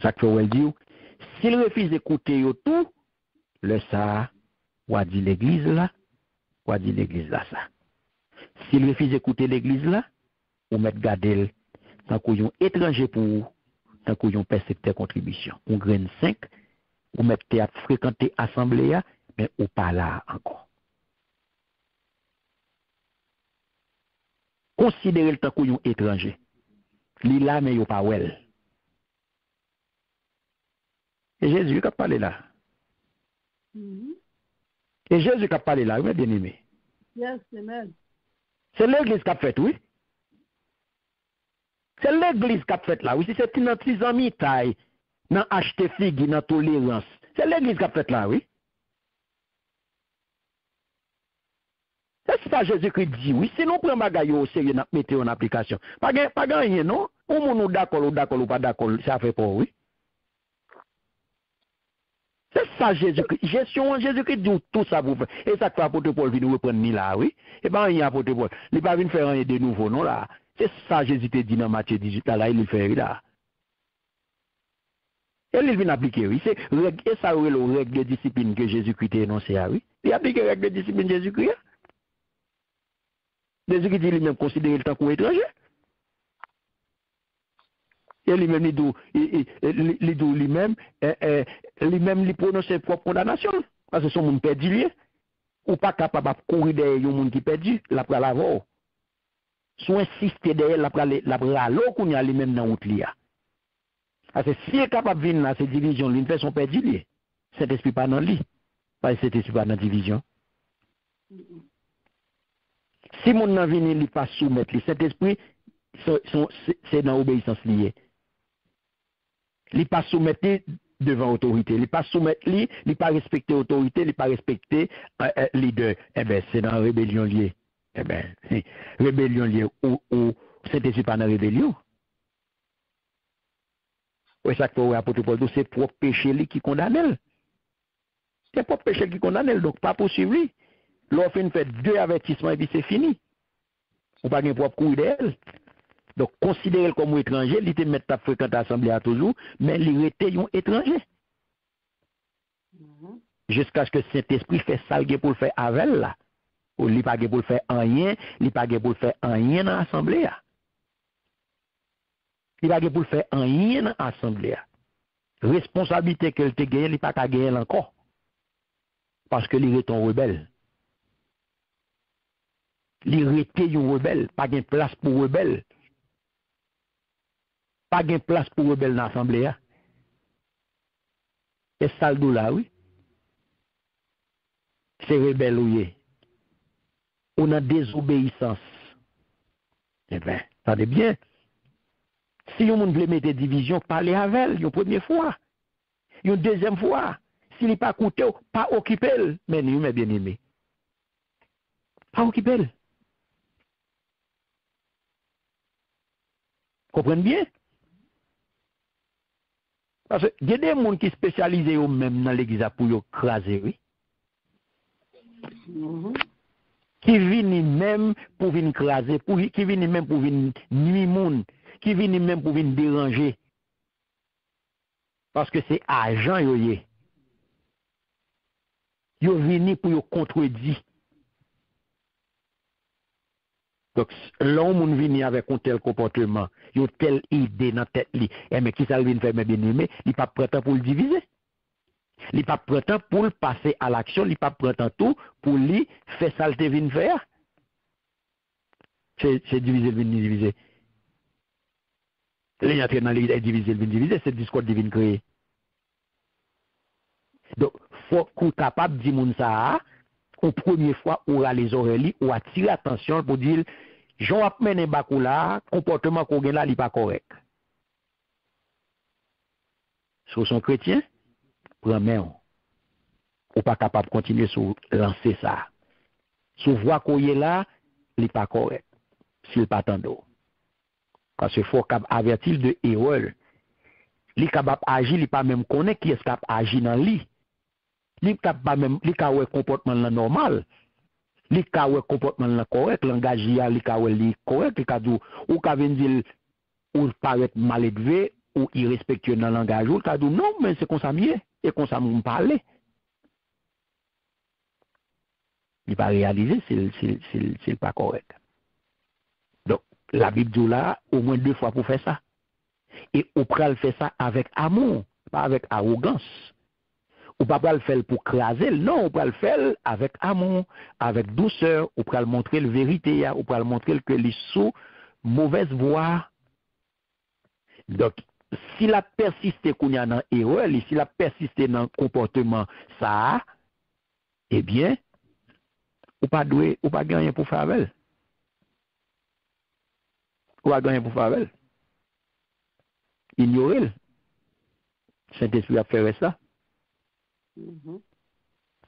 Ça que vous dire, s'il refuse d'écouter tout, le ça, ou a dit l'église là, ou a dit l'église là ça. S'il refuse d'écouter l'église là, ou mettre garder tant qu'on étranger pour vous, tant qu'on percepteur contribution. On graine 5, ou mettre théâtre fréquenter assemblée, mais ou pas là encore. Considérez le temps qu'on étranger. Li là, mais yo pas wel. Et Jésus qui a parlé là. Et Jésus qui a parlé là, oui, bien aimé. Yes, amen. C'est l'église qui a fait, oui. C'est l'église qui a fait là, oui. Si c'est une petite amie taille, dans acheter figue, dans tolérance. C'est l'église qui a fait là, oui. C'est ça Jésus-Christ dit, oui. Sinon, prend bagaille au sérieux, n'a mettez en application. Pas gagné, non? Ou mon d'accord ou pas d'accord, ça fait pas, oui. C'est ça Jésus-Christ. Gestion Jésus-Christ dit tout ça vous fait. Et ça que apôtre Paul vient nous reprendre ni là, oui. Et ben il y a apôtre Paul. Il pas venir faire rien de nouveau non là. C'est ça Jésus te dit dans Matthieu 18 là, il le fait là. Et il vient appliquer, oui. C'est et ça c'est le règle de discipline que Jésus-Christ a énoncé, oui. Il applique la règle de discipline de Jésus-Christ. Jésus-Christ dit lui-même considérer le temps comme étranger. Et lui-même, lui-même, il prononce ses propres condamnations. Parce que son monde perdu, ou pas capable de courir derrière un monde qui perdu, la pral l'avoir. Soit insister derrière, la pral l'autre qu'on y a lui-même dans l'autre lia. Parce que si il est capable de venir dans cette division, il fait son perdu, cet esprit pas dans lui. Parce que cet esprit pas dans la division. Si mon n'a venu, il pas soumettre, cet esprit, c'est dans l'obéissance liée. Il n'est pas soumettre devant l'autorité. Il n'est pas soumettre, il n'est pas respecter l'autorité, il n'est pas respecter leader. Eh bien, c'est dans la rébellion liée. Eh bien, rébellion liée ou c'est pas dans la rébellion. Oui, ça que l'apôtre Paul dit, c'est propre péché qui condamne. C'est propre péché qui condamne, donc pas poursuivre. L'offre fait 2 avertissements et puis c'est fini. On pas de propre couille d'elle. Donc, considérez-le comme étranger, il te met ta fréquente assemblée à toujours, mais il était un étranger. Jusqu'à ce que cet esprit fait salguer pour le faire avec là. Ou il pas pour le faire en rien, il pas pour le faire en rien dans l'assemblée. Il pas pour le faire en rien dans l'assemblée. responsabilité qu'elle te gagne, il pas qu'à gagner encore. Parce que il est un rebelle. Il est un rebelle, pas de place pour rebelle. Pas de place pour rebelle dans l'assemblée. Et ça le là, oui. C'est rebelle, oui. On a désobéissance. Eh bien, attendez bien. Si on veut mettre des divisions, parlez avec elle, une première fois. Une deuxième fois. S'il n'est pas coûté, pas occupé. Mais nous, mes bien-aimés. Pas occupé. Comprenez bien? Parce qu'il y a des gens qui sont spécialisés eux-mêmes dans l'église pour écraser, oui. Qui viennent même pour venir écraser, qui viennent même pour venir nuire monde, qui viennent même pour venir déranger. Parce que c'est agent, ils viennent pour contredire. Donc, l'homme vient avec un tel comportement, il a telle idée dans la tête, mais qui ça vient faire, mes bien-aimés, il n'est pas prêt pour le diviser. Il n'est pas prêt pour le passer à l'action, il n'est pas prêt tout pour lui faire ça, le vient faire. C'est diviser, le diviser. Les gens qui sont dans l'église, diviser, le diviser, c'est le discours divin créé. Donc, il faut qu'on soit capable de dire ça, une première fois, on a les oreilles, ou attirer attention pour dire, Jean a mené bakou là, comportement qu'on a là, il n'est pas correct. Si son chrétien, prends main. Ou pas capable de continuer sur lancer ça. Si vous voyez qu'on est là, il n'est pas correct. S'il n'est pas tendance. Parce qu'il faut avertir de erreur. Il est capable d'agir, il n'est pas même connaître qui est capable d'agir dans lui. Il n'est pas même, il a un comportement normal. Il a un comportement correct, langage il a correct, il a dit, ou quand vient dire, ou paraît mal élevé, ou irrespectueux dans le langage, ou il a dit, non, mais c'est comme ça mieux, et comme ça me parler. Il n'est pas réalisé, c'est pas correct. Donc, la Bible dit là, au moins 2 fois pour faire ça. Et on peut le faire ça avec amour, pas avec arrogance. On ne peut pas le faire pour craser, non, on peut le faire avec amour, avec douceur, on peut le montrer la vérité, on peut le montrer que les sous mauvaise voie. Donc, si la persiste qu'on y a dans l'erreur, si la persiste dans le comportement, ça, eh bien, ou pas doué, ou pas gagner pour faire avec. Ou pas gagner pour faire avec. Ignorer. Saint-Esprit a fait ça.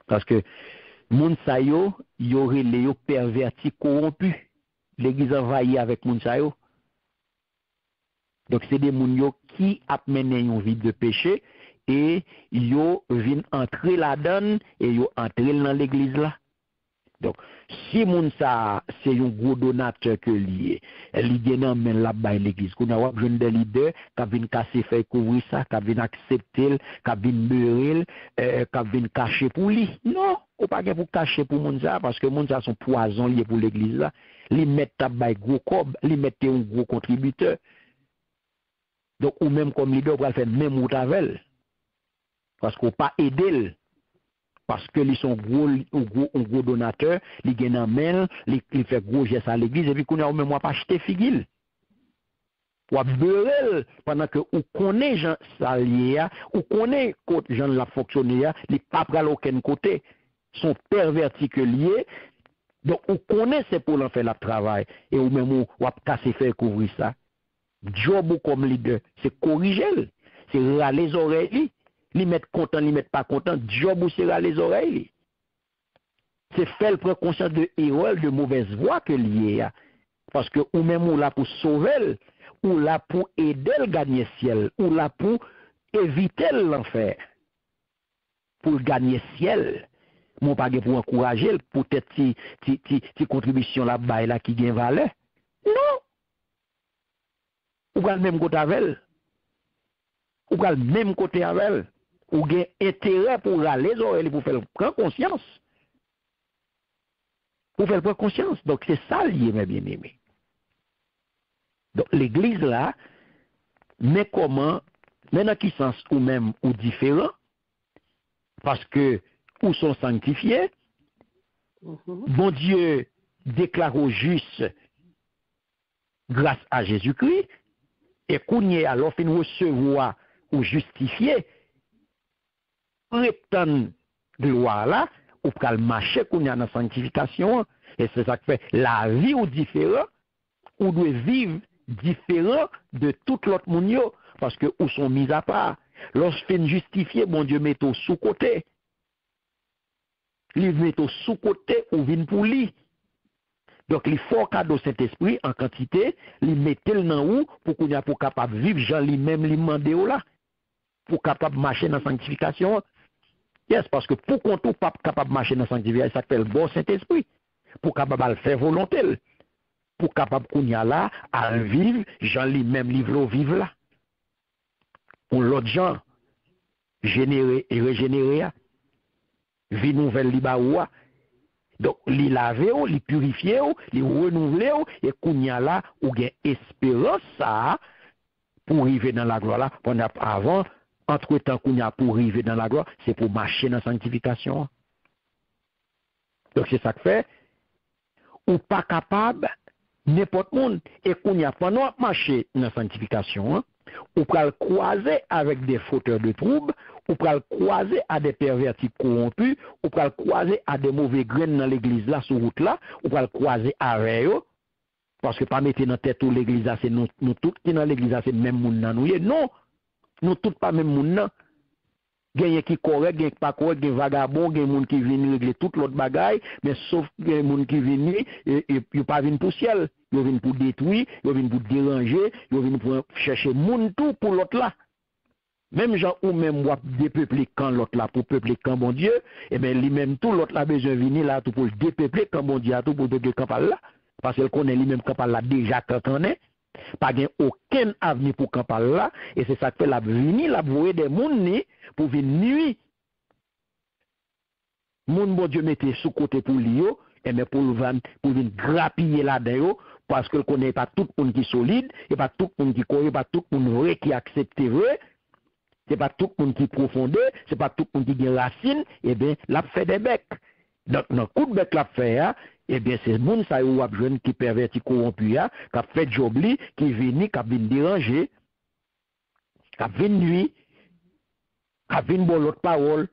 Parce que moun sa yo, aurait les pervertis corrompus. L'église envahie avec moun sa yo. Donc c'est des moun yo qui a mené une vie de péché et yo viennent entrer là-dedans et yo entrer dans l'église là. Donc, si moun sa, c'est un gros donateur que lié, il vient dans là-bas l'église. Qu'on a jeune des leaders, qui viennent casser, faire couvrir ça, qui viennent accepter, qui viennent meurer, qui viennent cacher pour lui. Non, ou pas pour cacher pour moun sa, parce que moun sa sont poison liés pour l'église là. Ils mettent tabac gros cob, ils mettent un gros contributeur. Donc, ou même comme leader, on va faire même ou tavel. Parce qu'on pas aider. Parce que ils sont gros donateurs, ils gagnent en main, ils font gros gestes à l'église, et puis qu'on a même pas acheté figil. Ou beurre pendant que ou connaît Jean Salier, ou connaît côté Jean la fonctionnaire, ils pas pral aucun côté, sont pervertis que liés. Donc on connaît c'est pour leur faire le travail et ou même ou casser faire couvrir ça. Job comme leader, c'est corriger, c'est râler les oreilles. Li mettre content, li mettre pas content, job ou sera les oreilles. C'est faire prendre conscience de erreur, de mauvaise voie que lié a. Parce que ou même ou là pour sauver, ou là pour aider le gagner ciel, ou là pour éviter l'enfer. Pour gagner ciel. Mon pas pour encourager, peut-être si contribution là-bas là qui gagne valeur. Non. Ou pas le même côté avec elle. Ou pas le même côté avec elle. Ou gen intérêt pour aller les oreilles pour faire prendre conscience. Pour faire prendre conscience. Donc c'est ça lié, mes bien-aimés. Donc l'église là, mais comment Mais dans quel sens ou même ou différent? Parce que ou sont sanctifiés, bon Dieu déclare au juste grâce à Jésus-Christ, et qu'on y est alors fin recevoir ou justifier, prétendre gloire là, ou pral marcher qu'on y a dans la sanctification, et c'est ça qui fait la vie ou différent, ou doit vivre différent de tout l'autre monde, parce que ou sont mis à part. Lorsqu'on justifié, bon Dieu met au sous-côté. Il met au sous-côté ou vient pour lui. Donc, il faut cadeau Saint-Esprit en quantité, il mettait le dans où pour qu'on soit capable de vivre, Jean lui-même, lui demander là, pour capable de marcher dans la sanctification. Yes, parce que pour qu'on soit pas capable de marcher dans la sanctification, ça fait le bon Saint-Esprit. Pour capable de faire volonté. Pour capable qu'on y a là, à vivre, Jean lui-même, lui veut vivre là. Pour l'autre gens, générer et régénérer, vie nouvelle, li ba ou. Donc, li laver, li purifier, li renouveler, et qu'on y a là, ou gen espérance ça, pour arriver dans la gloire là, qu'on a avant, entre temps qu'on y a pour arriver dans la gloire, c'est pour marcher dans la sanctification. Donc, c'est ça que fait, ou pas capable, n'importe monde, et qu'on y a pendant marcher dans la sanctification, ou pour le croiser avec des fauteurs de troubles, ou pour le croiser à des pervertis corrompus, ou pour le croiser à des mauvais graines dans l'église là, sur route là, ou pour le croiser avec eux, parce que pas mettre dans tête tout l'église là, c'est nous tous qui dans l'église là, c'est même monde nan nous. Non, nous tous pas même monde nan. Gagne qui correct, gagne pas correct, gagne vagabond, gagne monde qui vient régler toute l'autre bagaille, mais sauf gagne monde qui vient et pas vinn pour ciel, ils viennent pour détruire, ils viennent pour déranger, ils viennent pour chercher monde tout pour l'autre là. Même gens ou même wap dépeupler quand l'autre là pour peupler quand bon Dieu, et bien lui-même tout l'autre là besoin venir là tout pour le dépeupler quand bon Dieu tout pour peupler campal là, parce qu'il connaît lui-même campal là déjà quand on est. Pas gain aucun avenir pour campal là, et c'est ça que fait la venir la voyer des monde pour venir nuit. Mon bon Dieu mettait sous côté pour lui, et mais pour venir grappiller là-dedans, parce que connaît pas tout le monde qui est solide, et pas tout le monde qui croit, pas tout le monde vrai qui accepte vrai. C'est pas tout le monde qui profondeur, c'est pas tout le monde qui a racine, et bien, l'a fait des becs. Donc, dans le coup de bec l'a fait, et bien, c'est le monde ça ou a jeune qui perverti corrompu, qui a fait job li, qui vient, qui vient déranger, qui vient nuit, qui vient bon l'autre parole,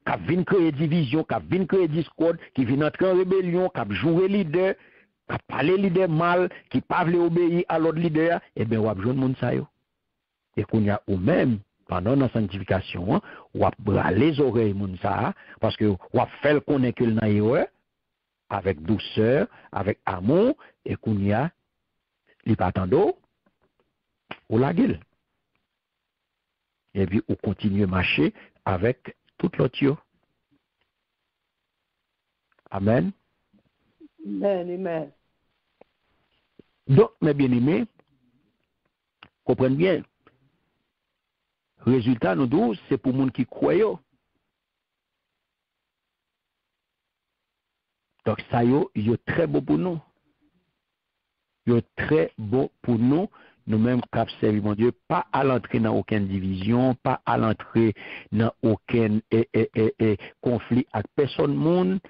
qui vient créer division, qui vient créer discorde, qui vient entrer en rébellion, qui jouer leader, qui parler leader mal, qui pas veut obéir à l'autre leader, et bien, ou a jeune monde ça yo. Et qu'on y a ou même, pendant la sanctification, ou a braler les oreilles moun ça, parce que ou a fait connaître que dans erreur avec douceur, avec amour, et qu'on y a li pas tando ou la gueule. Et puis ou continue à marcher avec tout l'autre. Amen. Amen, amen. Donc, mes bien-aimés, comprenez bien. Résultat, nous disons, c'est pour les gens qui croient. Donc, ça, c'est très beau pour nous. C'est très beau pour nous. Nous-mêmes, cap servi mon Dieu, pas à l'entrée dans aucune division, pas à l'entrée dans aucun conflit avec personne monde.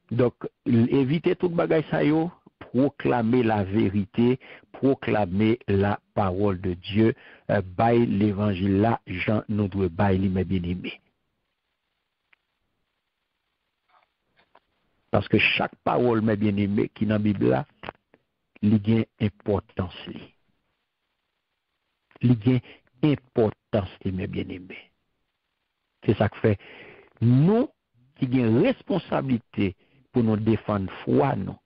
Donc, éviter tout bagage ça yo, proclamer la vérité, proclamer la parole de Dieu, bail l'évangile là, Jean nous doit bail mes bien-aimés. Parce que chaque parole mes bien-aimés qui dans la Bible là, il y a importance li. Il y a importance mes bien-aimés. C'est ça que fait nous qui avons responsabilité pour nous défendre foi nous,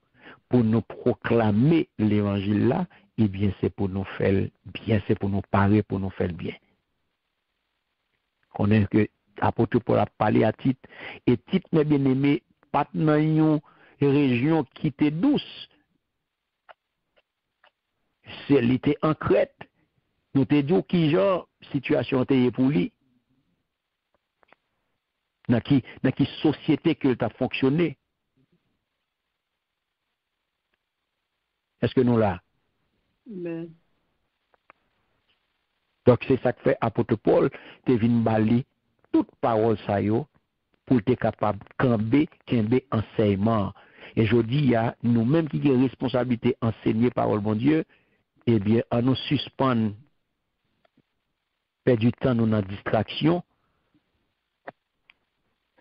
pour nous proclamer l'évangile là, eh bien c'est pour nous faire bien, c'est pour nous parer, pour nous faire bien. On est que apôtre Paul a parlé à Tite, et Tite mes bien-aimés, pas dans une région qui était douce. C'est l'été en Crète. Nous te dit qui genre situation était pour lui. Dans qui société que tu as fonctionné. Est-ce que nous là? Amen. Donc c'est ça que fait apôtre Paul, te vinn bali toute parole ça yo pour être capable camber enseignement. Et je dis à nous-mêmes qui avons responsabilité enseigner parole bon Dieu, eh bien, on nous suspend perdre du temps nous dans distraction,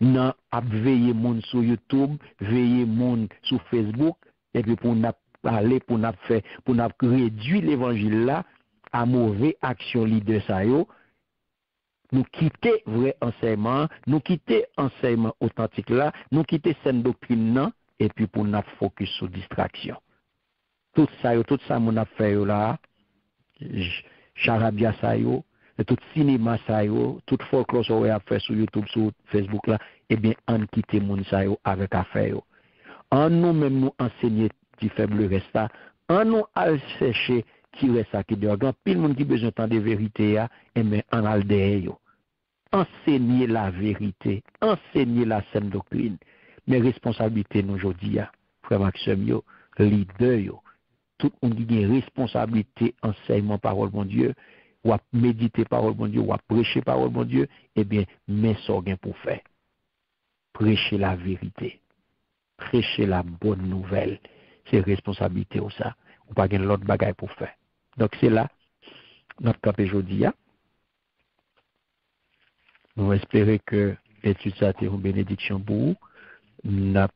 dans veiller monde sur YouTube, veiller monde sur Facebook, et puis pour nous parler, pour nous faire, pour nous réduire l'évangile là à mauvaise action leader ça yo, nous quitter vrai enseignement, nous quitter enseignement authentique là, nous quitter cette doctrine là, et puis pour nous focus sur distraction. Tout ça mon a fait là, charabia ça yo, tout cinéma ça yo, tout folklore ça a fait sur YouTube, sur Facebook là, eh bien on quitte mon ça yo avec affaire yo. En nous même nous enseigner qui faible reste là, en nous al chercher qui reste ça qui dehors. Quand pile monde qui besoin de vérité ya, eh bien en al derrière yo. Enseigner la vérité, enseigner la saine doctrine. Mais responsabilité nous aujourd'hui, frère Maxime yo, leader yo, tout le monde qui a responsabilité enseignement parole bon Dieu, ou à méditer parole bon Dieu, ou à prêcher parole bon Dieu, eh bien, mais ça pour faire. Prêcher la vérité, prêcher la bonne nouvelle, c'est responsabilité ou ça, ou pas gain l'autre bagaille pour faire. Donc c'est là notre cap aujourd'hui. Nous espérons que l'étude ça a été une bénédiction pour vous. Nous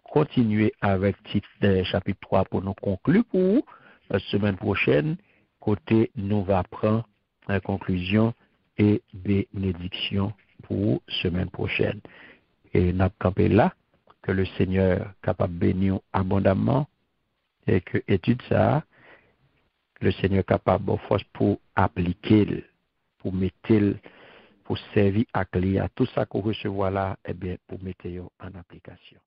continuer avec titre chapitre 3 pour nous conclure pour vous. La semaine prochaine, côté nous va prendre la conclusion et bénédiction pour semaine prochaine. Et nous campé là, que le Seigneur capable de bénir abondamment et que étude ça, le Seigneur capable de force pour appliquer, pour mettre, pour servir à clé à tout ça qu'on recevoir là, eh bien, pour mettre en application.